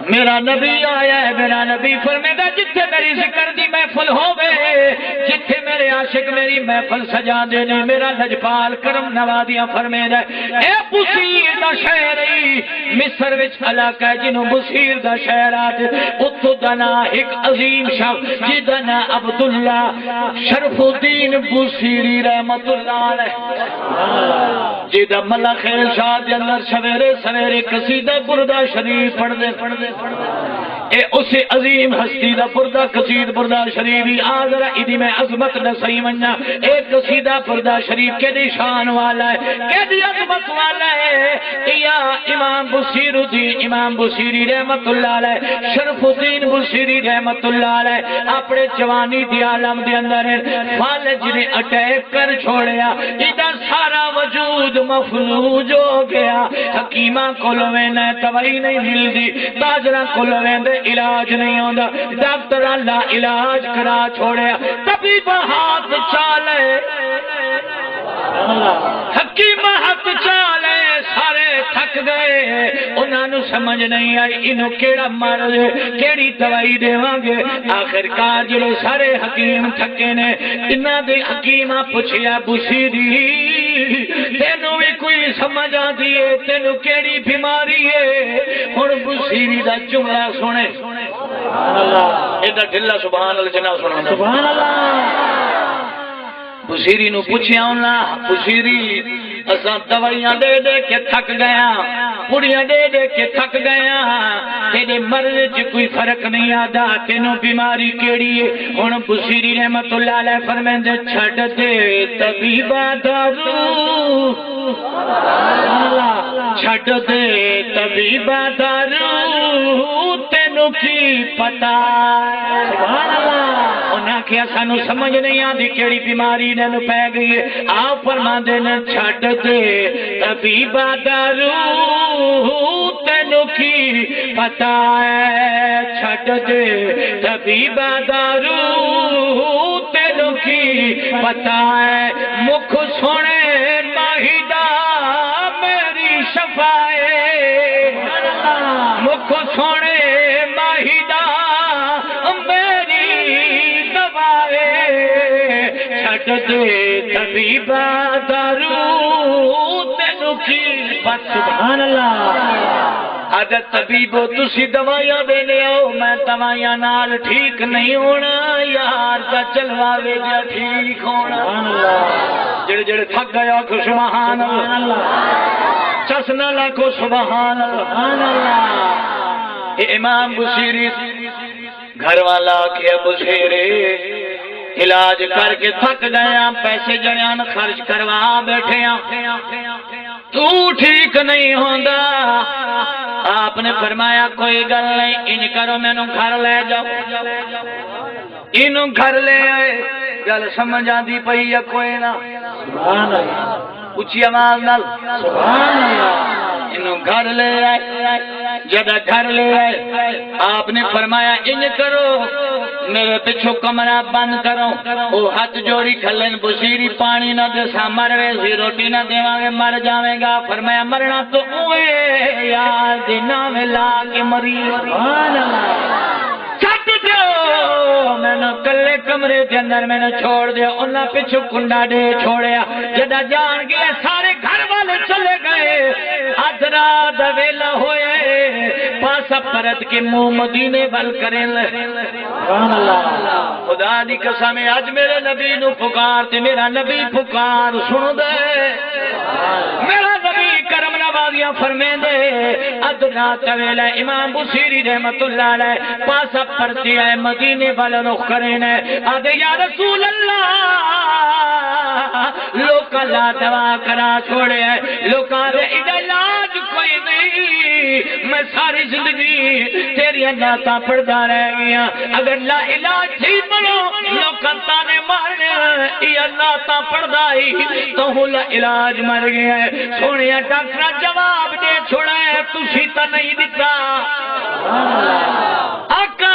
میرا نبی آیا ہے میرا نبی فرمیدہ جتھے میری ذکر دی محفل ہوئے جتھے میرے عاشق میری محفل سجا دینے میرا لجپال کرم نوادیاں فرمیدہ اے بصیر دا شہری مصر وچ علاقہ جنہوں بصیر دا شہرات اتو دنا ایک عظیم شخص جدنا عبداللہ شرف الدین بصیری رحمت اللہ علیہ جدہ ملا خیل شاہ دے اندر سویرے سویرے قصیدہ بردہ شریف پڑھ دے اے اسے عظیم ہستی دا بردہ قصید بردہ شریفی آذرہ ادھی میں عظمت نسائی مننا ایک قصیدہ بردہ شریف کے دی شان والا ہے کے دی عظمت والا ہے یا امام بصیر الدین امام بصیری رحمت اللہ علیہ شرف الدین بصیری رحمت اللہ علیہ اپنے جوانی دی عالم دی اندر فالج نے اٹیک کر چھوڑیا ادھا سارا وجود مفلوج ہو گیا حکیمہ کلویں نے دوائی نہیں مل دی تاجرہ کلویں دے علاج نہیں ہوندہ ڈاکٹر اللہ علاج کرا چھوڑیا طبیب ہاتھ چالے حکیم ہاتھ چالے سارے تھک گئے انہوں نے سمجھ نہیں آئی انہوں کیڑا مرض کیڑی دوائی دے وانگے آخر کار جلو سارے حکیم تھکے نے انہوں دے حکیمہ پوچھیا بصیری تینوں بھی کوئی سمجھ آتی ہے تینوں کیڑی بیماری ہے اور بصیری دا جملہ سنے سبحان اللہ ادھا ڈھلا سبحان اللہ جناب سبحان اللہ بشیری نو پوچھیا ہونا بشیری اساں دوائیاں دے دے کے تھک گیا پوڑیاں دے دے کے تھک گیا تیرے مرض چ کوئی فرق نہیں آدا تینوں بیماری کیڑی ہے ہن بشیری رحمت اللہ علیہ فرمیندے چھڈ دے طبیبا دارو چھڈ دے طبیبا دارو تینوں کی پتہ سبحان اللہ انہاں کیا سانو سمجھ نہیں آندی کیڑی بیماری نن پے گئی ہے آپ فرماندے نے چھڈ دے طبیبا دارو تینوں کی پتہ ہے چھڈ دے طبیبا دارو تینوں کی پتہ ہے مکھ سونے ماہی دا میری شفائے مکھ سونے ماہی دا میری دوائے چھڈ دے طبیبا دارو تینوں کی پتہ سبحان اللہ اگر طبیبو تسی دوائیاں دے لے آؤ میں دوائیاں نال ٹھیک نہیں ہونا یار کا چلوا وے جا ٹھیک ہونا جڑے جڑے تھک گیا کو سبحان اللہ چسنا لاکھو سبحان اللہ امام بشیری گھر والا کیا بشیرے علاج کر کے تھک گیا پیسے جڑیاں خرچ کروا بیٹھے تو ٹھیک نہیں ہوندا آپ نے فرمایا کوئی گل نہیں ان کرو مینوں گھر لے جاؤ انہوں گھر لے آئے گل سمجھ آندی پئی یا کوئی نہ سبحان اللہ اچھی آواز نال سبحان اللہ انہوں گھر لے آئے جب گھر لے آئے آپ نے فرمایا ان کرو میرے پچھو کمرہ بند کرو وہ ہاتھ جوڑی کھلن بشیری پانی نہ دے سا مروے سی روٹی نہ دے گے مر جاویں گا فرمایا مرنا تو اوے یار دینا میں لا کے مری سبحان اللہ چھٹ دیو میں نے کلے کمرے کے اندر میں نے چھوڑ دیا انہاں پچھو کنڈا دے چھوڑیا جدا جان گئے سارے گھر والے چلے گئے ادرا دویلا ہوئے پاسا پرت کے منہ مدینے بل کریں لے سبحان اللہ خدا دی قسم اج میرے نبی نو پکار تے میرا نبی پکار سن دے میرا نبی کرم نوازیاں فرمیندے ادنا تویلا امام بصیری رحمت اللہ علیہ پاسا پرتی ہے مدینے بل رخ کریں آدھے یا رسول اللہ لوکا لا دوا کرا چھوڑے ہیں لوکا دے علاج کوئی نہیں میں ساری زندگی تیری ناتا پڑھتا رہ گیا اگر لا علاج تھی بنو لوکا تانے مارنے یہ ناتا پڑھتا ہی تو لا علاج مر گیا ہے سونے ڈاکٹر جواب دے چھوڑا ہے تسی تا نہیں دیتا آقا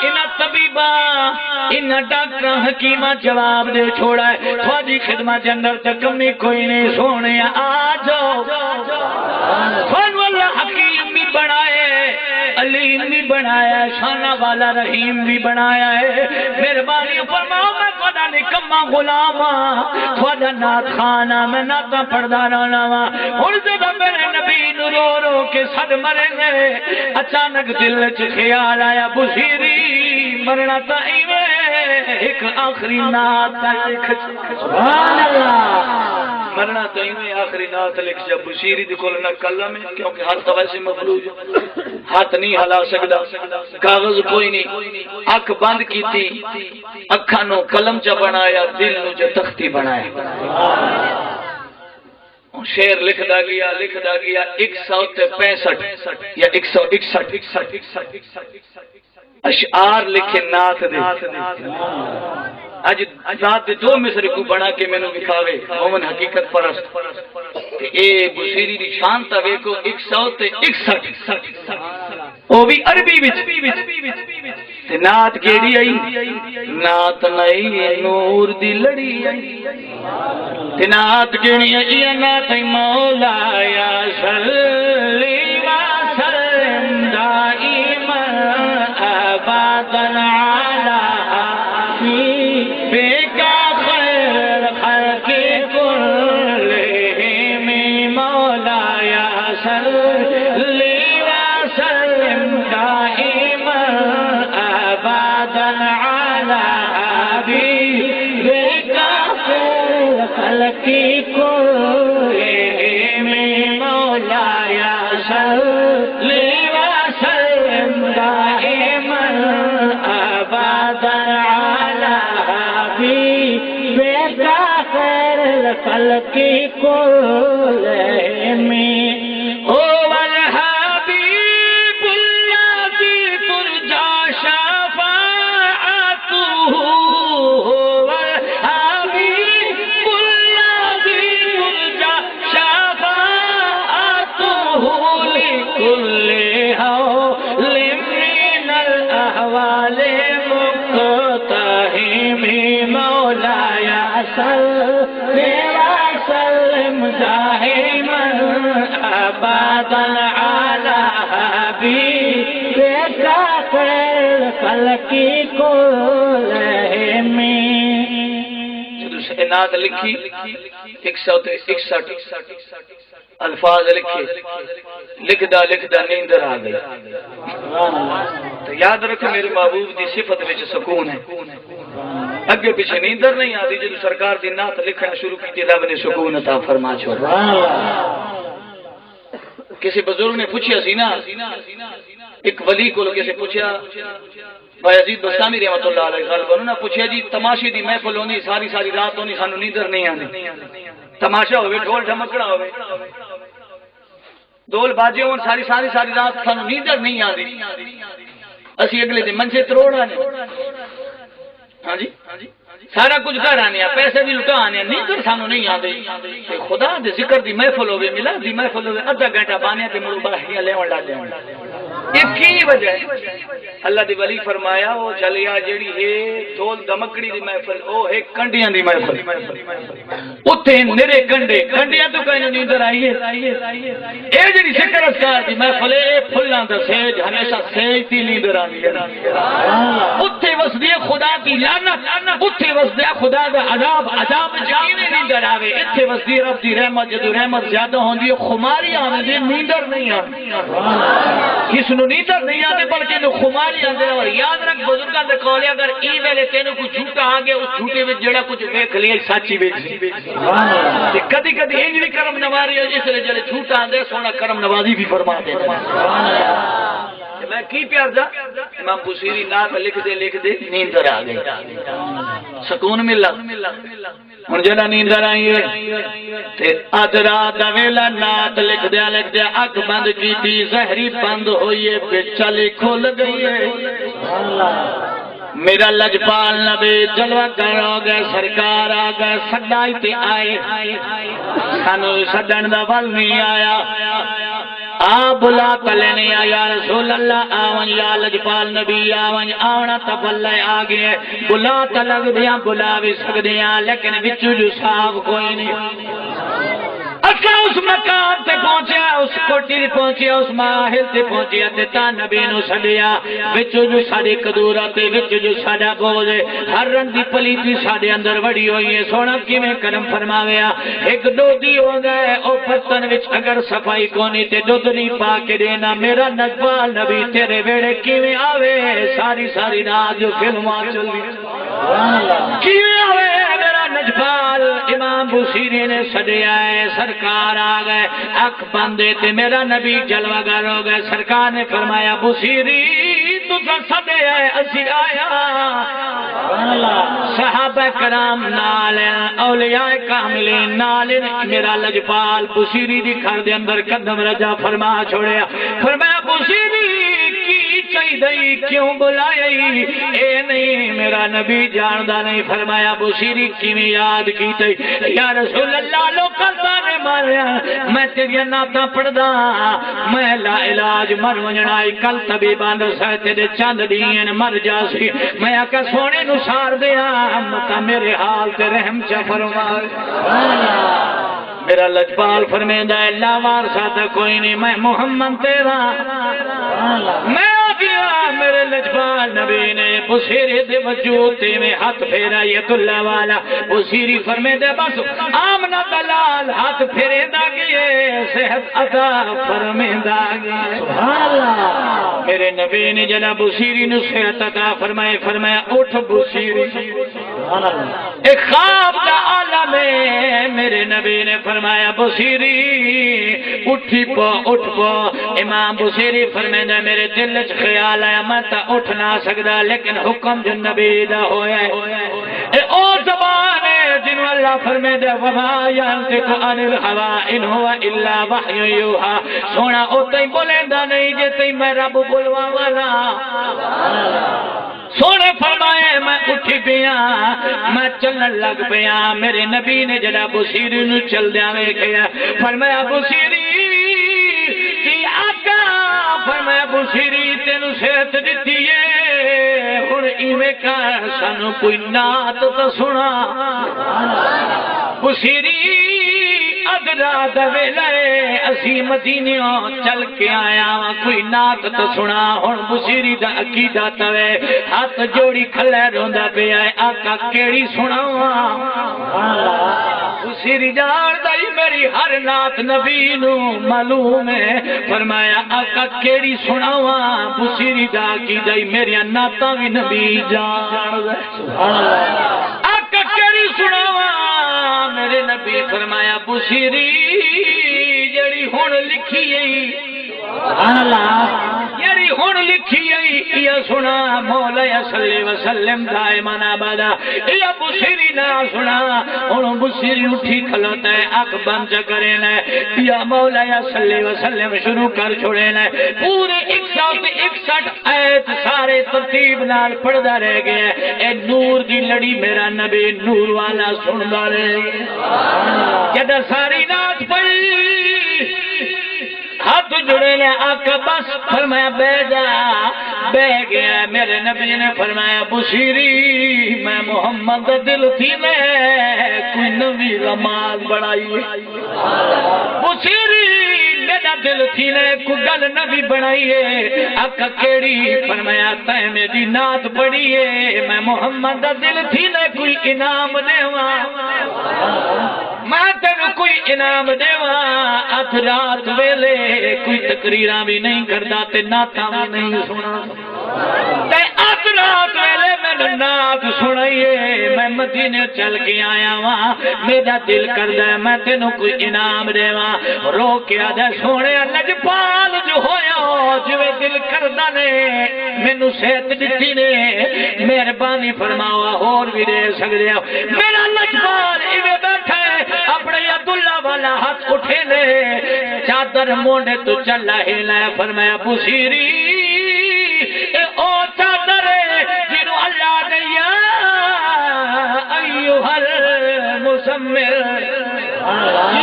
انہ طبیبہ انہ ڈاکٹر حکیمہ جواب دے چھوڑا ہے تھوڑی خدمت اندر تک کمی کوئی نہیں سونے آجو تھوڑ واللہ حکیم بھی بڑھائے علیم بھی بنایا ہے شانہ والا رحیم بھی بنایا ہے مہربانی فرماؤ میں خدا نکمہ غلامہ خدا نات خانہ میں ناتا پڑھدا رہنا وا ہن جب میرے نبی نو رو رو کے صد مریں گے اچانک دل وچ خیال آیا بصیری مرنا تا ایویں ایک آخری نات لکھ سبحان اللہ مرنا تو ایویں آخری نات لکھ جب بصیری دی کول نہ قلم ہے کیونکہ ہاتھ ویسے مفلوج ہاتھ نہیں ہلا سکدا کاغذ کوئی نہیں اکھ بند کیتی اکھاں نو قلم چ بنایا دل نو جو تختی بنایا شعر لکھدا گیا 165 یا 161 اشعار لکھے نات دے اج نات دے دو مصرے کو بنا کے میں نے دکھاوے مومن حقیقت پرست اے بصیری دی شان تا ویکھو 161 او بھی عربی وچ تے نات کیڑی آئی نات نہیں نور دی لڑی آئی تے نات کیڑی آئی نات مولا یا صلی وسلم دائما ابدا علی حبیبک خیر خلق كلهم مولا یا صلی وسلم دائما ابدا علی حبیبک خلقی کلہم مولایا صلی وسلم دائما ابدا علی حبیبک خیر الخلق کلہم وسلم دائما ابدا علی حبیبک خیر الخلق کلہم. جب نعت لکھی 161 الفاظ لکھے، لکھدا نیندر آ گئی. تو یاد رکھ میرے محبوب دی صفت وچ سکون ہے، اگے پیچھے نیندر نہیں آتی. جب سرکار دی نعت لکھنا شروع کی رب نے سکون عطا فرما چھوڑا. کسی بزرگ نے پوچھا سی نا، ایک ولی کو کسی پوچھا، بھائی عزیز بستامی رحمت اللہ علیہ غالب انہوں نے پوچھا جی تماشے دی محفل ہونی ساری رات ہونی سانو نیندر نہیں آتی، تماشا ہوئے ڈھول ڈھمکڑا ہوئے دول باجے ہون ساری رات سانو نیندر نہیں آتی، اسی اگلے دن منچے تروڑ آنے، ہاں جی سارا کچھ کر آنے، پیسے بھی لٹا آنے، نیندر سانو نہیں آتی. خدا دے ذکر دی محفل ہوئے، ملاد دی محفل ہوئے، ادھا گھنٹہ بانے تے مڑو باہیاں لیون لا دیون. ایک کی وجہ ہے اللہ دی ولی فرمایا وہ چلیا جیڑی ہے ڈھول دمکڑی دی محفل او ہے کنڈیاں دی محفل. اوتھے نرے کنڈیاں تو کہیں نیندر آئی ہے. اے جیڑی ذکر اذکار دی محفل اے پھلاں دا سیج ہمیشہ سیج دی نیندر آندی ہے. اوتھے وسدی خدا دی لعنت، اوتھے وسدی خدا دا عذاب کیویں نیندر آوے. ایتھے وسدی رب دی رحمت، جدوں رحمت زیادہ ہوندی ہے خماری آوندی نیندر نہیں آندی. کس نو نیندر نہیں آتے بلکہ نو خماری آندے. اور یاد رکھ بزرگاں دے قول اگر ای ویلے تینوں کوئی جھوٹا آ گیا اس جھوٹے وچ جڑا کچھ ویکھ لیا سچی ویکھ سی. تے کدی انج بھی کرم نواری ہو جس لے جڑے جھوٹا آندے سونا کرم نوازی بھی فرما دے. میں کی پیار دا امام بصیری نعت لکھ دے نیندر آ گئی، سکون ملا. ہن جڑا نیندر آئی ہے تے ادھ رات دا ویلا نعت لکھ دیا اکھ بند کیتی، زہری بند ہوئی ہے چلی کھل گئی ہے. میرا لجپال نبی جلوہ گر ہو گئے، سرکار آ گئے، سڈائی تے آئے، سانو سڈن دا ول نہیں آیا. بلا تلے نہیں آیا رسول اللہ آون یا لجپال نبی آون آونا تبلے آگئے. بلا تلگ دیا بلا بھی سکدیاں لیکن بچو جو صاحب کوئی نہیں. اچھا اس مقام تے پہنچیا، اس کوٹی تے پہنچیا، اس ماحل تے پہنچیا تے تا نبی نو سڈیا. وچو جو ساڈے قدورا تے وچو جو ساڈا بوجھ ہر رنگ دی پلیتی ساڈے اندر وڑی ہوئی ہے. سونا کیویں کرم فرماویا. ایک دودھی ہو گئے او برتن وچ اگر صفائی کونی تے دودھ نہیں پا کے دینا. میرا نجبال نبی تیرے ویڑے کیویں آوے ساری رات جو فلماں چلدی کیویں آوے میرا نجبال. امام بصیری نے سڈیا ہے، سرکار آ گئے اکھ بندے تے میرا نبی جلوہ گر ہو گئے. سرکار نے فرمایا بصیری تساں سدیا ہے اسی آیا. صحابہ کرام نال اولیاء کاملین نال میرا لجپال بصیری دی گھر دے اندر قدم رجا فرما چھوڑیا. فرمایا بصیری کی چاہیے کیوں بلائی؟ اے نہیں میرا نبی جاندا نہیں. فرمایا بصیری کیویں یاد کیتے؟ یا رسول اللہ لوکاں نے ماریا میں تیری نعتاں پڑھدا میں لا علاج مر ونجنا کل طبیباں دسے تے چند دین مر جاسی. میں آکھا سونے نو سار دیا متا میرے حال تے رحم چا فرما. میرا لجپال فرمیندہ ہے لا وارثہ تے کوئی نہیں میں محمد تیرا. میں آگیا میرے لجپال نبی نے بصیری دے وجود تے میں ہاتھ پھیرا ید اللہ والا. بصیری فرمیندہ بس آمنہ دلال ہاتھ پھیرے دا گئے صحت عطا فرمیندہ گئے. میرے نبی نے جنا بصیری نے صحت عطا فرمایا اٹھ بصیری. ایک خواب دا آلہ میں میرے نبی نے فرمایا بصیری اٹھی پو اٹھ پو. امام بصیری فرمائے میرے دل چ خیال آیا میں تا اٹھ نہ سکدا لیکن حکم جو نبی دا ہویا اے او زبان ہے جنوں اللہ فرمائے دے وما ينطق عن الهوى ان هو الا وحي يوحى. سونا او تے بولیندا نہیں جے تے میں رب بولوا والا. سونے فرمائے میں اٹھی پیا میں چلن لگ پیا. میرے نبی نے جڑا بصیری نو چل دیا ویکھیا فرمایا بصیری کی آقا فرمایا بصیری تینو صحت دتی ہے ہن ایویں کر سانو کوئی نعت تے سنا. بصیری رات ویلے اسی مدینیوں چل کے آیا کوئی نعت تو سنا. ہن بصیری دا عقیدہ توے ہاتھ جوڑی کھلے روندا پیا آقا کیڑی سناواں. بصیری جاندا ہی میری ہر نعت نبی نو معلوم ہے. فرمایا آقا کیڑی سناواں. بصیری دا عقیدہ ہی میری نعتاں وی نبی جاندا. سبحان اللہ. آقا کیڑی سناواں. میرے نبی فرمایا بصیری جڑی ہن لکھی ہے سبحان اللہ جڑی ہن لکھی ہے یہ سنا مولا صلی وسلم دائما ابدا. یہ بصیری نہ سنا. ہن بصیری اٹھی کھلوتا ہے اکھ بند کرے نہ یا مولا صلی وسلم شروع کر چھوڑے نہ پورے 161 آیت سارے ترتیب نال پڑھدا رہ گیا. اے نور دی لڑی میرا نبی نور والا سندا رہے. جدہ ساری نعت پڑھی ہاتھ جڑے لے آقا بس فرمایا بے جا بے گیا. میرے نبی نے فرمایا بصیری میں محمد دل تھی میں کوئی نوی نماز بڑھائی. بصیری میرا دل تھی نے کوئی گل نبی بنائی ہے. آقا کیڑی فرمایا تے میری نعت پڑھی ہے میں محمد دل تھی نے کوئی انعام دیواں. میں تینوں کوئی انعام دیواں. ات رات ویلے کوئی تقریراں بھی نہیں کردا تے نعتاں بھی نہیں سنا. تے ات رات ویلے میں نعت سنائیے میں مدینے چل کے آیا واں. میرا دل کردا ہے میں تینوں کوئی انعام دیواں. رو کے آدھا سونے لجپال جو ہویا جویں دل کردا نے مینوں صحت دتی نے مہربانی فرماؤ اور بھی دے سکدے ہو. میرا لجپال ایویں بیٹھا اپنے عبداللہ والا ہاتھ اٹھے لے چادر مونڈے تو چلا ہی لے. فرمایا بصیری اے او چادر جنو اللہ دیا ایوہ المزمل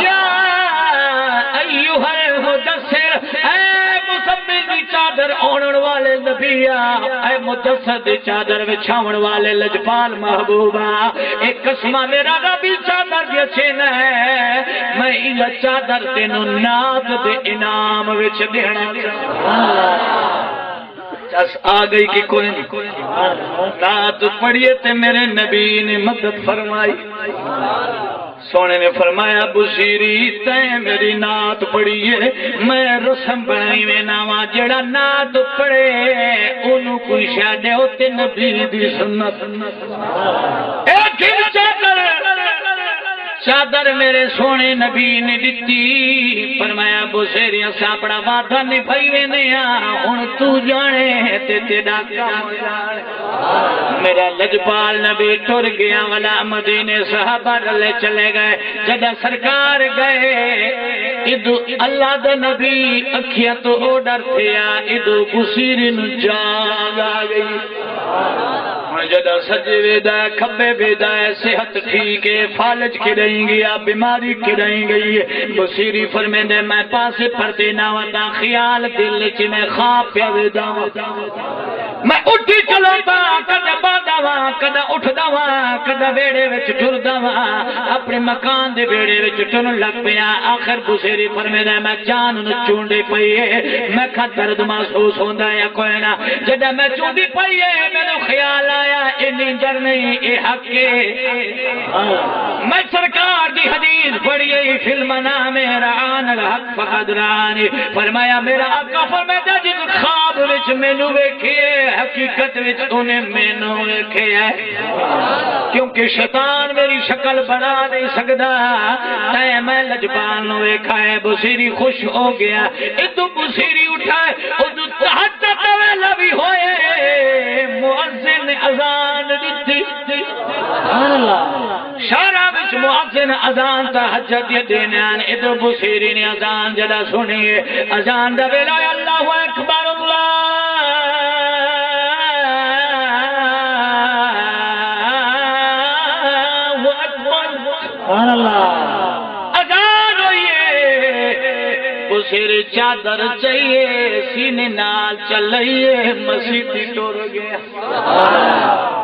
یا ایوہ المدثر. اے مزمل دی چادر اونن والے نبیا اے مدثر دی چادر وچھاون والے لجپال محبوبا. ایک قسمہ میرا نبی چادر دی اچھے نہ ہے میں یہ چادر تینوں نعت دے انعام وچ دینا. چس آ گئی کہ کوئی نہیں. نعت پڑھیے تے میرے نبی نے مدد فرمائی. سونے نے فرمایا بصیری تے میری نعت پڑھیے میں رسم بنائی میں ناواں جڑا نعت پڑھے اونوں کوئی شادے ہوتے نبی دی سنت. ایک ہی چادر میرے سونے نبی نے دتی. فرمایا بصیری اساں اپنا وعدہ نبھائی وینے ہن تو جانے تے تیرا کام جانے. میرا لجپال نبی ٹر گیا والا مدینے صحابہ رلے چلے گئے. جدہ سرکار گئے ادو اللہ دے نبی اکھیاں تو او ڈر تھیا ادو بصیری نو جاگ آ گئی. جدہ سجے ویدہ کھبے ویدہ صحت ٹھیک ہے فالج کی رہیں گی یا بیماری کی رہیں گئی. بصیری فرمے دے میں پاسے پڑھتے نہ ودا خیال دل چی میں خواب پیا ویدہ میں اٹھی چلوتا کدہ بادا وا کدہ اٹھدا وا کدہ ویڑے وچ ٹردا وا اپنے مکان دے ویڑے وچ ٹرن لگ پیا. آخر بصیری فرمے دے میں جان نو چونڈے پئیے میں کھا درد محسوس ہوندا ہے کوئی نہ. جدہ میں چوندی پئیے مینوں خیال آیا انی در نہیں اے حق میں سرکار دی حدیث پڑھیے فی المنام رعان الحق فقد رانی. فرمایا میرا آقا فرمایا جس خواب خواب وچ مینوں ویکھیے حقیقت وچ اونے مینوں ویکھیا ہے کیونکہ شیطان میری شکل بنا نہیں سکدا تے میں لجپال نو ویکھا ہے بصیری خوش ہو گیا ادو بصیری اٹھائے ادو تہجد ویلا بھی ہوئے مؤذن اذان دتی سبحان اللہ شارع وچ مؤذن اذان تہجد دینے ادو بصیری نے اذان جڑا سنی اذان دا ویلا اللہ اکبر اللہ سبحان اللہ اذان ہوئیے بصیر چادر چاہیے سینے نال چلائیے مسجد ٹر گیا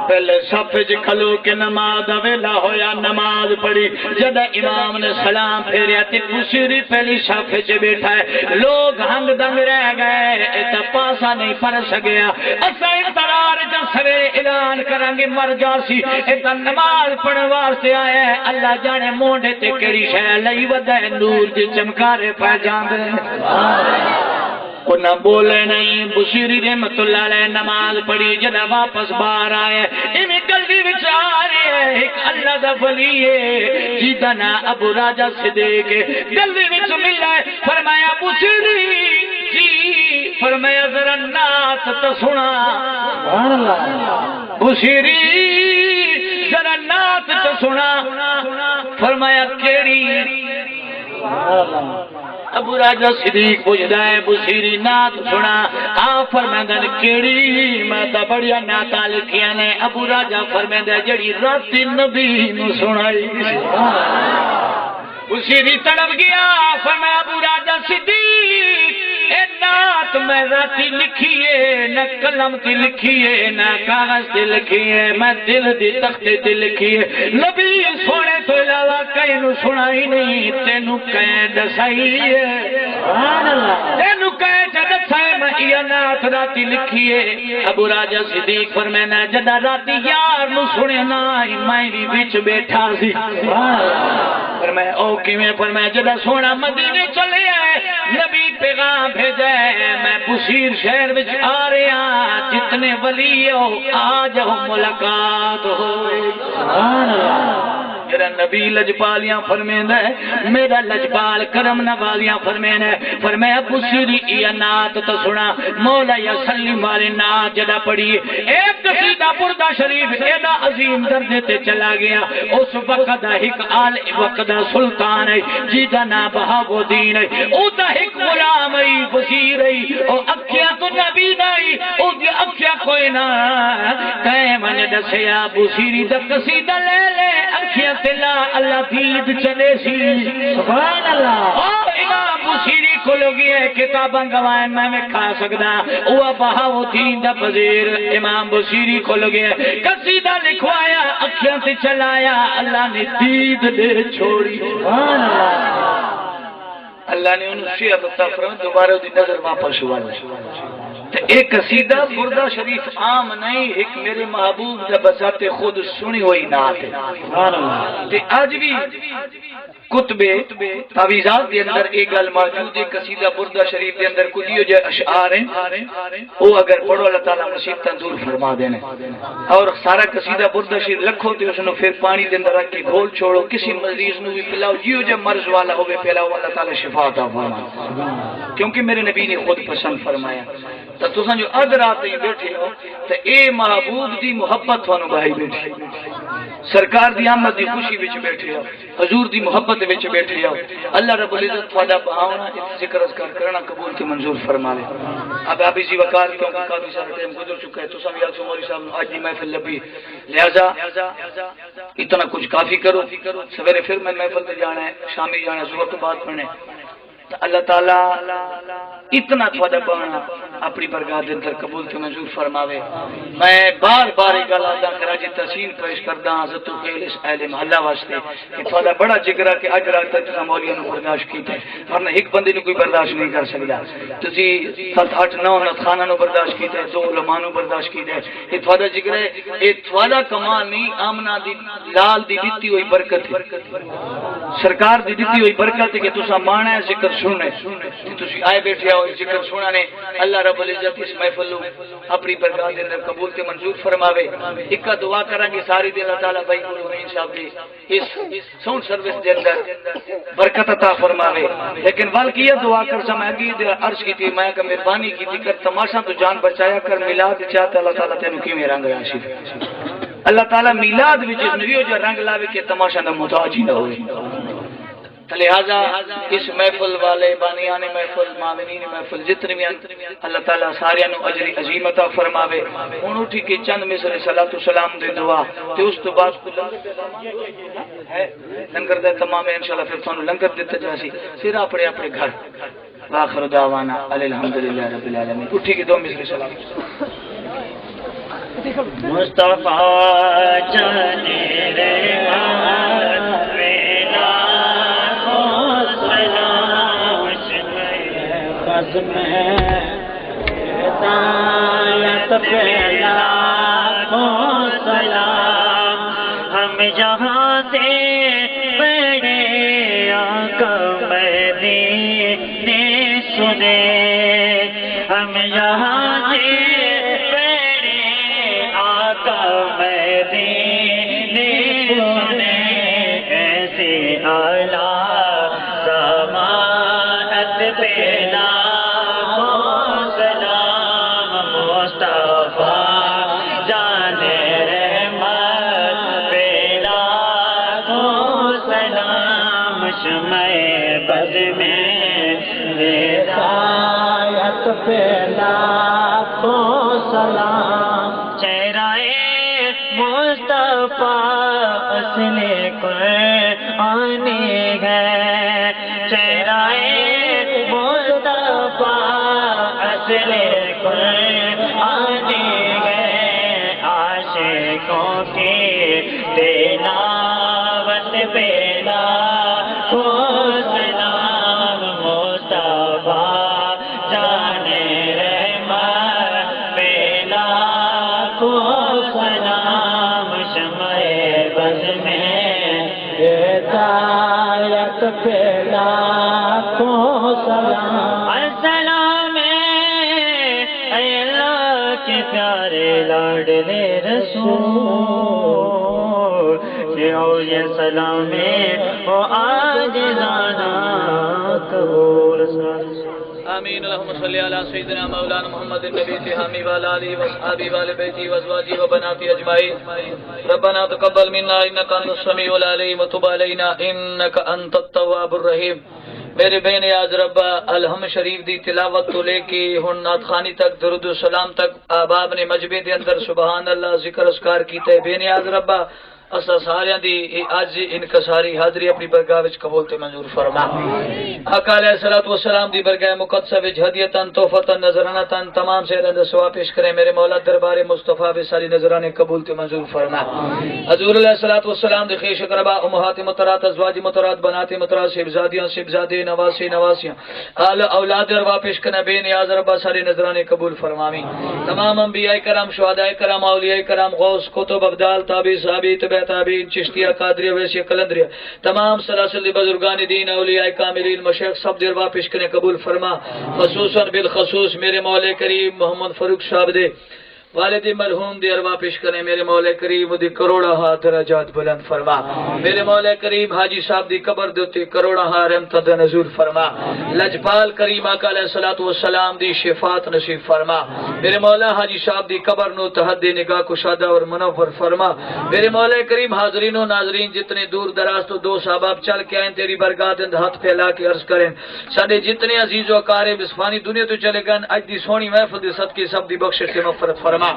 پہلے صف کھلو کے نماز دا ویلا ہویا نماز پڑھی جب امام نے سلام پھیریا تے بصیری پہلی صف وچ بیٹھا ہے لوگ ہنگ دنگ رہ گئے تے پاسا نہیں پڑ سکیا اساں انتظار جا سویرے اعلان کریں گے مر جاسی اے نماز پڑھن واسطے آیا ہے اللہ جانے مونڈے تے کیڑی شے لئی ودے نور دے چمکارے پہ جاندے کو نہ بولے نہیں بصیری رحمت اللہ علیہ نماز پڑھی جدا واپس باہر آئے انہیں گلوی وچ آ رہے ہیں ایک اللہ دا ولی ہے جیدہ نا ابو راجہ صدیق گلوی وچ ملا ہے فرمایا بصیری جی فرمایا ذرا نعت تو سنا سبحان اللہ بصیری ذرا نعت تو سنا فرمایا کیڑی سبحان اللہ ابو راجہ صدیق پوچھدا ہے بصیری نعت سنا آپ فرماندے کیڑی میں تا بڑیا نعتاں لکھیاں نے ابو راجہ فرماندے جڑی رات نبی نو سنائی بصیری تڑپ گیا فرمایا ابو راجہ صدیق اے نعت میں راتی لکھیے نہ قلم تے لکھیے نہ کاغذ تے لکھیے میں دل دی تختے تے لکھیے نبی سونے تو علاوہ کہیں نو سنائی نہیں تینو کہیں دسائی ہے سبحان اللہ تینو کہیں دسائی میں یہ نعت راتی لکھیے ابو راجہ صدیق فرمانا جدا راتی یار نو سنے نا میں بھی بچ بیٹھا سی سبحان اللہ فرمایا او کیویں فرمایا جدا سونا مدینے چلے آئے نبی پیغام بھیجا ہے میں بصیر شہر وچ آ رہا جتنے ولی ہو آ جاؤ ملاقات ہوئے سبحان اللہ میرا نبی لجپالیاں فرمیندا ہے میرا لجپال کرم نوازیاں فرمیندا ہے فرمایا بصیری یہ نعت تو سنا مولا یا سلیم والے نعت جڑا پڑھی ایک قصیدہ بردہ شریف ایڈا عظیم درجے تے چلا گیا اس وقت دا ایک آل وقت دا سلطان ہے جیدا نا بہاؤالدین ہے او دا ایک غلام ہے وزیر ہے او اکھیاں تو نبی نہیں او دی اکھیاں کوئی نہ کہے من دسیا بصیری دا قصیدہ لے لے اکھیاں لا اللہ دید چلے سی سبحان اللہ امام بصیری کو لوگی ہے کتاباں گوائن میں کھا سکتا وہ بہاؤالدین دا وزیر امام بصیری کو لوگی ہے قصیدہ لکھوایا اکھیاں سے چلایا اللہ نے دید دے چھوڑی سبحان اللہ اللہ نے انہوں سے عطا فرمایا دوبارہ دی نظر واپس ہوا ایک قصیدہ بردہ شریف عام نہیں ایک میرے محبوب دا بذات خود سنی ہوئی نعت ہے آج بھی کتبے تعویذات دے اندر ایک گل موجود ہے قصیدہ بردہ شریف دے اندر کو دیو جو اشعار ہیں وہ اگر پڑھو اللہ تعالیٰ مصیبتاں دور فرما دینے اور سارا قصیدہ بردہ شریف لکھو تے اس نے پھر پانی دے اندر رکھ کے گھول چھوڑو کسی مریض نو بھی پلاؤ جیو جو مرض والا ہوئے پلاؤ اللہ تعالیٰ شفا عطا فرما کیونکہ میرے نبی نے خود پسند فرمایا تو تساں جو اد رات بیٹھے ہو تو اے محبوب دی محبت تھانو بھائی بیٹھی سرکار دی آمد دی خوشی وچ بیٹھے ہو حضور دی محبت وچ بیٹھے ہو اللہ رب العزت تھوڑا بہاونا ذکر اذکار کرنا قبول تے منظور فرماوے اب آپ اسی وقار کیونکہ کافی سارا ٹائم گزر چکا ہے تو سب یاد مولوی صاحب آج دی محفل لبی لہذا اتنا کچھ کافی کرو سویرے پھر میں محفل تے جانا ہے شامی جانا ہے ظہر تو بعد پڑھنے اللہ تعالیٰ اتنا تھوڑا پڑھنا اپنی برگاہ دے اندر قبول تے منظور فرماوے میں بار بار ایک گل آدھا خراج تحسین پیش کردا حضرت خیل اس اہل محلہ واسطے کہ تھوڑا بڑا جگرا کہ اج رات تک تساں مولیاں نو برداشت کیتا ہے ورنہ ایک بندے نو کوئی برداشت نہیں کر سکدا تسی 7 8 9 خانہ نو برداشت کیتا ہے 2 علماء نو برداشت کیتا ہے یہ تھوڑا جگر ہے یہ تھوڑا کمال نہیں آمنہ دی لال دی دتی ہوئی برکت ہے سرکار دی دتی ہوئی برکت ہے کہ تساں مانا ہے ذکر سننے تسی آئے بیٹھے ہو ذکر سننا نے اللہ رب العزت اس محفل اپنی برکات دے اندر قبول تے منظور فرماوے ایک دعا کریں گے ساری دے اللہ تعالی بھائی گل امین صاحب دی اس ساؤنڈ سروس دے اندر برکت عطا فرماوے لیکن ول کی دعا کر سما کی عرض کی تھی میں کہ مہربانی کی کر تماشا تو جان بچایا کر میلاد چاہتا اللہ تعالی تینو کیویں رنگ عاشق اللہ تعالی میلاد وچ نویو جو رنگ لاوے کہ تماشا نہ محتاج ہی نہ ہوئے لہذا اس محفل والے بانیان محفل مامنین محفل جتنے بھی اللہ تعالیٰ سارے اجر عظیم عطا فرماوے ہن اٹھی کے چند مصر صلاۃ و سلام دے دعا تے اس تو بعد لنگر دے تمام انشاءاللہ پھر تھانوں لنگر دتا جاسی پھر اپنے اپنے گھر واخر دعوانا الحمدللہ رب العالمین اٹھی کے دو مصر سلام مصطفیٰ جانے رحمت پیلا کو سلام بز میں ہدایت پیلا کو سلام ہم جہاں سے بڑے آقا مدینے سنے ہم یہاں سے مدینے سنے ایسے اعلیٰ سماعت پیدا کو سلام مصطفیٰ جان رحمت پیدا کو سلام شمع بز میں ہدایت پیدا کو سلام مصطفیٰ اصل قرآن ہے چہرہ مصطفیٰ اصل قرآن ہے عاشقوں کی تلاوت پیدا کو سلام مصطفیٰ جان رحمت پیدا کو سلام شمع بز میں ہدایت پیدا کو سلام السلام اے اللہ کے پیارے لاڈلے رسول کہ اور یہ سلام وہ آج جانا قبول آمین اللهم صل على سيدنا مولانا محمد النبي الهامي وعلى آله وصحبه وآل بيته وأزواجه وبناته أجمعين ربنا تقبل منا إنك أنت السميع العليم وتب علينا إنك أنت التواب الرحيم میرے بے نیاز ربا الحم شریف دی تلاوت تو لے کے ہن نعت خوانی تک درود و سلام تک احباب نے مجبے دے اندر سبحان اللہ ذکر اذکار کیتے بے نیاز ربا اسا سارے دی اج انکساری حاضری اپنی برگاہ وچ قبول تے منظور فرما آقا علیہ الصلوۃ والسلام دی برگاہ مقدسہ وچ ہدیتاً تحفتاً نذرانتاً تمام سیران دا ثواب پیش کرے میرے مولا دربار مصطفیٰ وچ ساری نذرانے قبول تے منظور فرما حضور علیہ الصلوۃ والسلام دی خیش قربا امہات مطہرات ازواج مطہرات بنات مطہرات شہزادیاں شہزادے نواسی نواسیاں آل اولاد ارواح پیش کرنے بے نیاز ربا ساری نذرانے قبول فرماویں تمام انبیاء کرام شہداء کرام اولیاء کرام غوث کتب ابدال تابعی صحابی تابعین چشتیہ قادریہ ویسیہ کلندریہ تمام سلاسل بزرگان دین اولیاء کاملین مشایخ سب دیر واپس کرنے قبول فرما خصوصاً بالخصوص میرے مولا کریم محمد فاروق صاحب دے والد مرحوم دی ارواح پیش کریں میرے مولا کریم دی کروڑا ہا درجات بلند فرما میرے مولا کریم حاجی صاحب دی قبر دیتے کروڑا ہا رحمت نزول فرما لجپال کریم آقا علیہ الصلوۃ والسلام دی شفاعت نصیب فرما میرے مولا حاجی صاحب دی قبر نو تحد نگاہ کشادہ اور منور فرما میرے مولا کریم حاضرین و ناظرین جتنے دور دراز تو دو احباب چل کے آئیں تیری برگاہ دے ہاتھ پھیلا کے عرض کریں سارے جتنے عزیز و اقارب اس فانی دنیا تو چلے گئے اج دی سونی محفل دے صدقے سب دی بخشش تے مغفرت فرما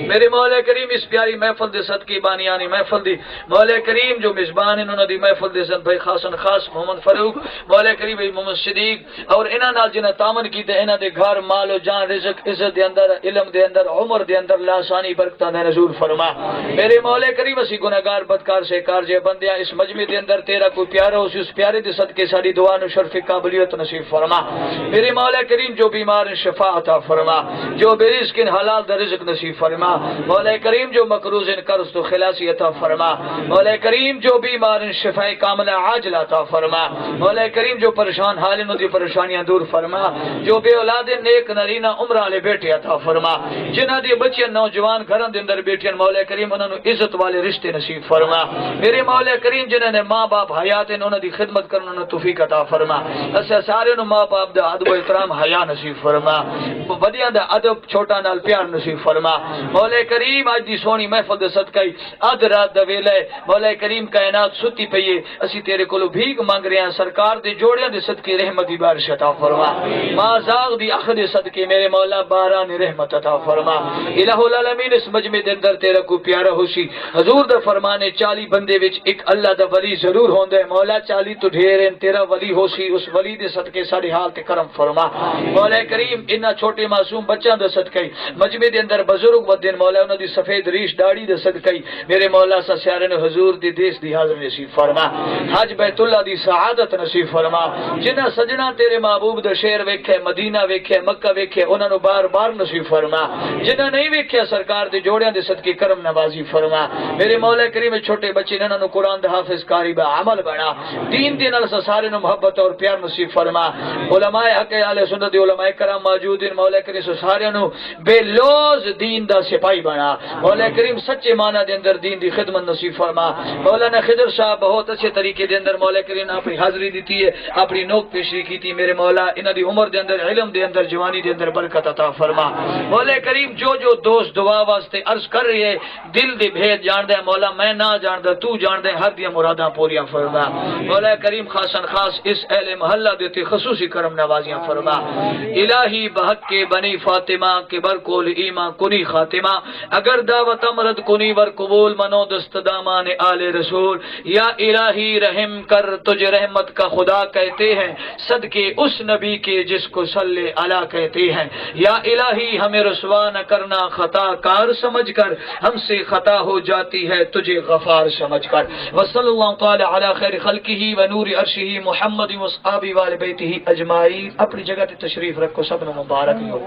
میرے مولا کریم اس پیاری محفل دے صدقے بانیانی محفل دی مولا کریم جو میزبان انہوں دی محفل دے سن بھائی خاصن خاص محمد فاروق مولا کریم محمد صدیق اور انہاں نال جنہ تامن کیتے انہاں دے گھر مال و جان رزق عزت دے اندر علم دے اندر عمر دے اندر لاسانی برکتاں دے نزول فرما میرے مولا کریم اسی گنہگار بدکار سے کار جے بندیاں اس مجمع دے اندر تیرا کوئی پیارا اس پیارے دے صدقے ساری دعا نو شرف قابلیت نصیب فرما میرے مولا کریم جو بیمار شفا عطا فرما جو بے رزق حلال دا رزق نصیب فرما مولا کریم جو مقروض ان قرض تو خلاصی عطا فرما مولا کریم جو بیمار ان شفاء کاملہ عاجل عطا فرما مولا کریم جو پریشان حال ان دی پریشانیاں دور فرما جو بے اولاد نیک نرینہ عمر والے بیٹے عطا فرما جنہاں دی بچیاں نوجوان گھراں دے اندر بیٹھیاں مولا کریم انہاں نو عزت والے رشتے نصیب فرما میرے مولا کریم جنہاں نے ماں باپ حیات ہیں انہاں دی خدمت کرن انہاں توفیق عطا فرما اسا سارے نو ماں باپ دا ادب و احترام حیا نصیب فرما وڈیاں دا ادب چھوٹا نال پیار نصیب فرما مولا کریم اج دی سونی محفل دے صدقہ اد رات دا ویلے مولا کریم کائنات ستی پئی ہے اسی تیرے کولو بھیک مانگ رہے ہیں سرکار دے جوڑیاں دے صدقے رحمت دی بارش عطا فرما ماں زاغ دی اخر دے صدقے میرے مولا باران رحمت عطا فرما الہ العالمین اس مجمع دے اندر تیرا کو پیارا ہوسی حضور دا فرمانے 40 بندے وچ ایک اللہ دا ولی ضرور ہوندا ہے مولا 40 تو ڈھیر ہیں تیرا ولی ہوسی اس ولی دے صدقے ساڈے حال تے کرم فرما مولا کریم انہاں چھوٹے معصوم بچیاں دے صدقے مجمع دے اندر بزرگ ودین مولا انہاں دی سفید ریش داڑھی دے صدقے میرے مولا سا سیارے نے حضور دی دیس دی حاضر نصیب فرما حج بیت اللہ دی سعادت نصیب فرما جنہاں سجنا تیرے محبوب دا شہر ویکھے مدینہ ویکھے مکہ ویکھے انہاں نو بار بار نصیب فرما جنہاں نہیں ویکھے سرکار دے جوڑیاں دے صدقے کرم نوازی فرما میرے مولا کریم چھوٹے بچے انہاں نو قرآن دا حافظ قاری با عمل بنا دین دے نال سارے نو محبت اور پیار نصیب فرما علماء حق اہل سنت علماء کرام موجود ہیں مولا کریم سارے نو بے لوز دین دا سپاہی بنا مولا کریم سچے معنی دے اندر دین دی خدمت نصیب فرما مولانا خضر صاحب بہت اچھے طریقے دے اندر مولا کریم نے اپنی حاضری دیتی ہے اپنی نوک پیشی کی تھی میرے مولا انہاں دی عمر دے اندر علم دے اندر جوانی دے اندر برکت عطا فرما مولا کریم جو دوست دعا واسطے عرض کر رہے ہیں دل دی بھید جاندا ہے مولا میں نہ جاندا تو جاندا ہے ہر دی مراداں پوریاں فرما مولا کریم خاصن خاص اس اہل محلہ دیتے خصوصی کرم نوازیاں فرما الہی بحق کے بنی فاطمہ کے برکول ایمان کنی خاتمہ اگر دعوت امرد کنی ور قبول منو دست دامان آل رسول یا الہی رحم کر تجھے رحمت کا خدا کہتے ہیں صدقے اس نبی کے جس کو صلی علی کہتے ہیں یا الہی ہمیں رسوا نہ کرنا خطا کار سمجھ کر ہم سے خطا ہو جاتی ہے تجھے غفار سمجھ کر وصلی اللہ تعالی علی خیر خلقہ و نور عرشہ محمد و اصحابہ و آل بیتہ اجمعین اپنی جگہ تے تشریف رکھو سب نے مبارک ہو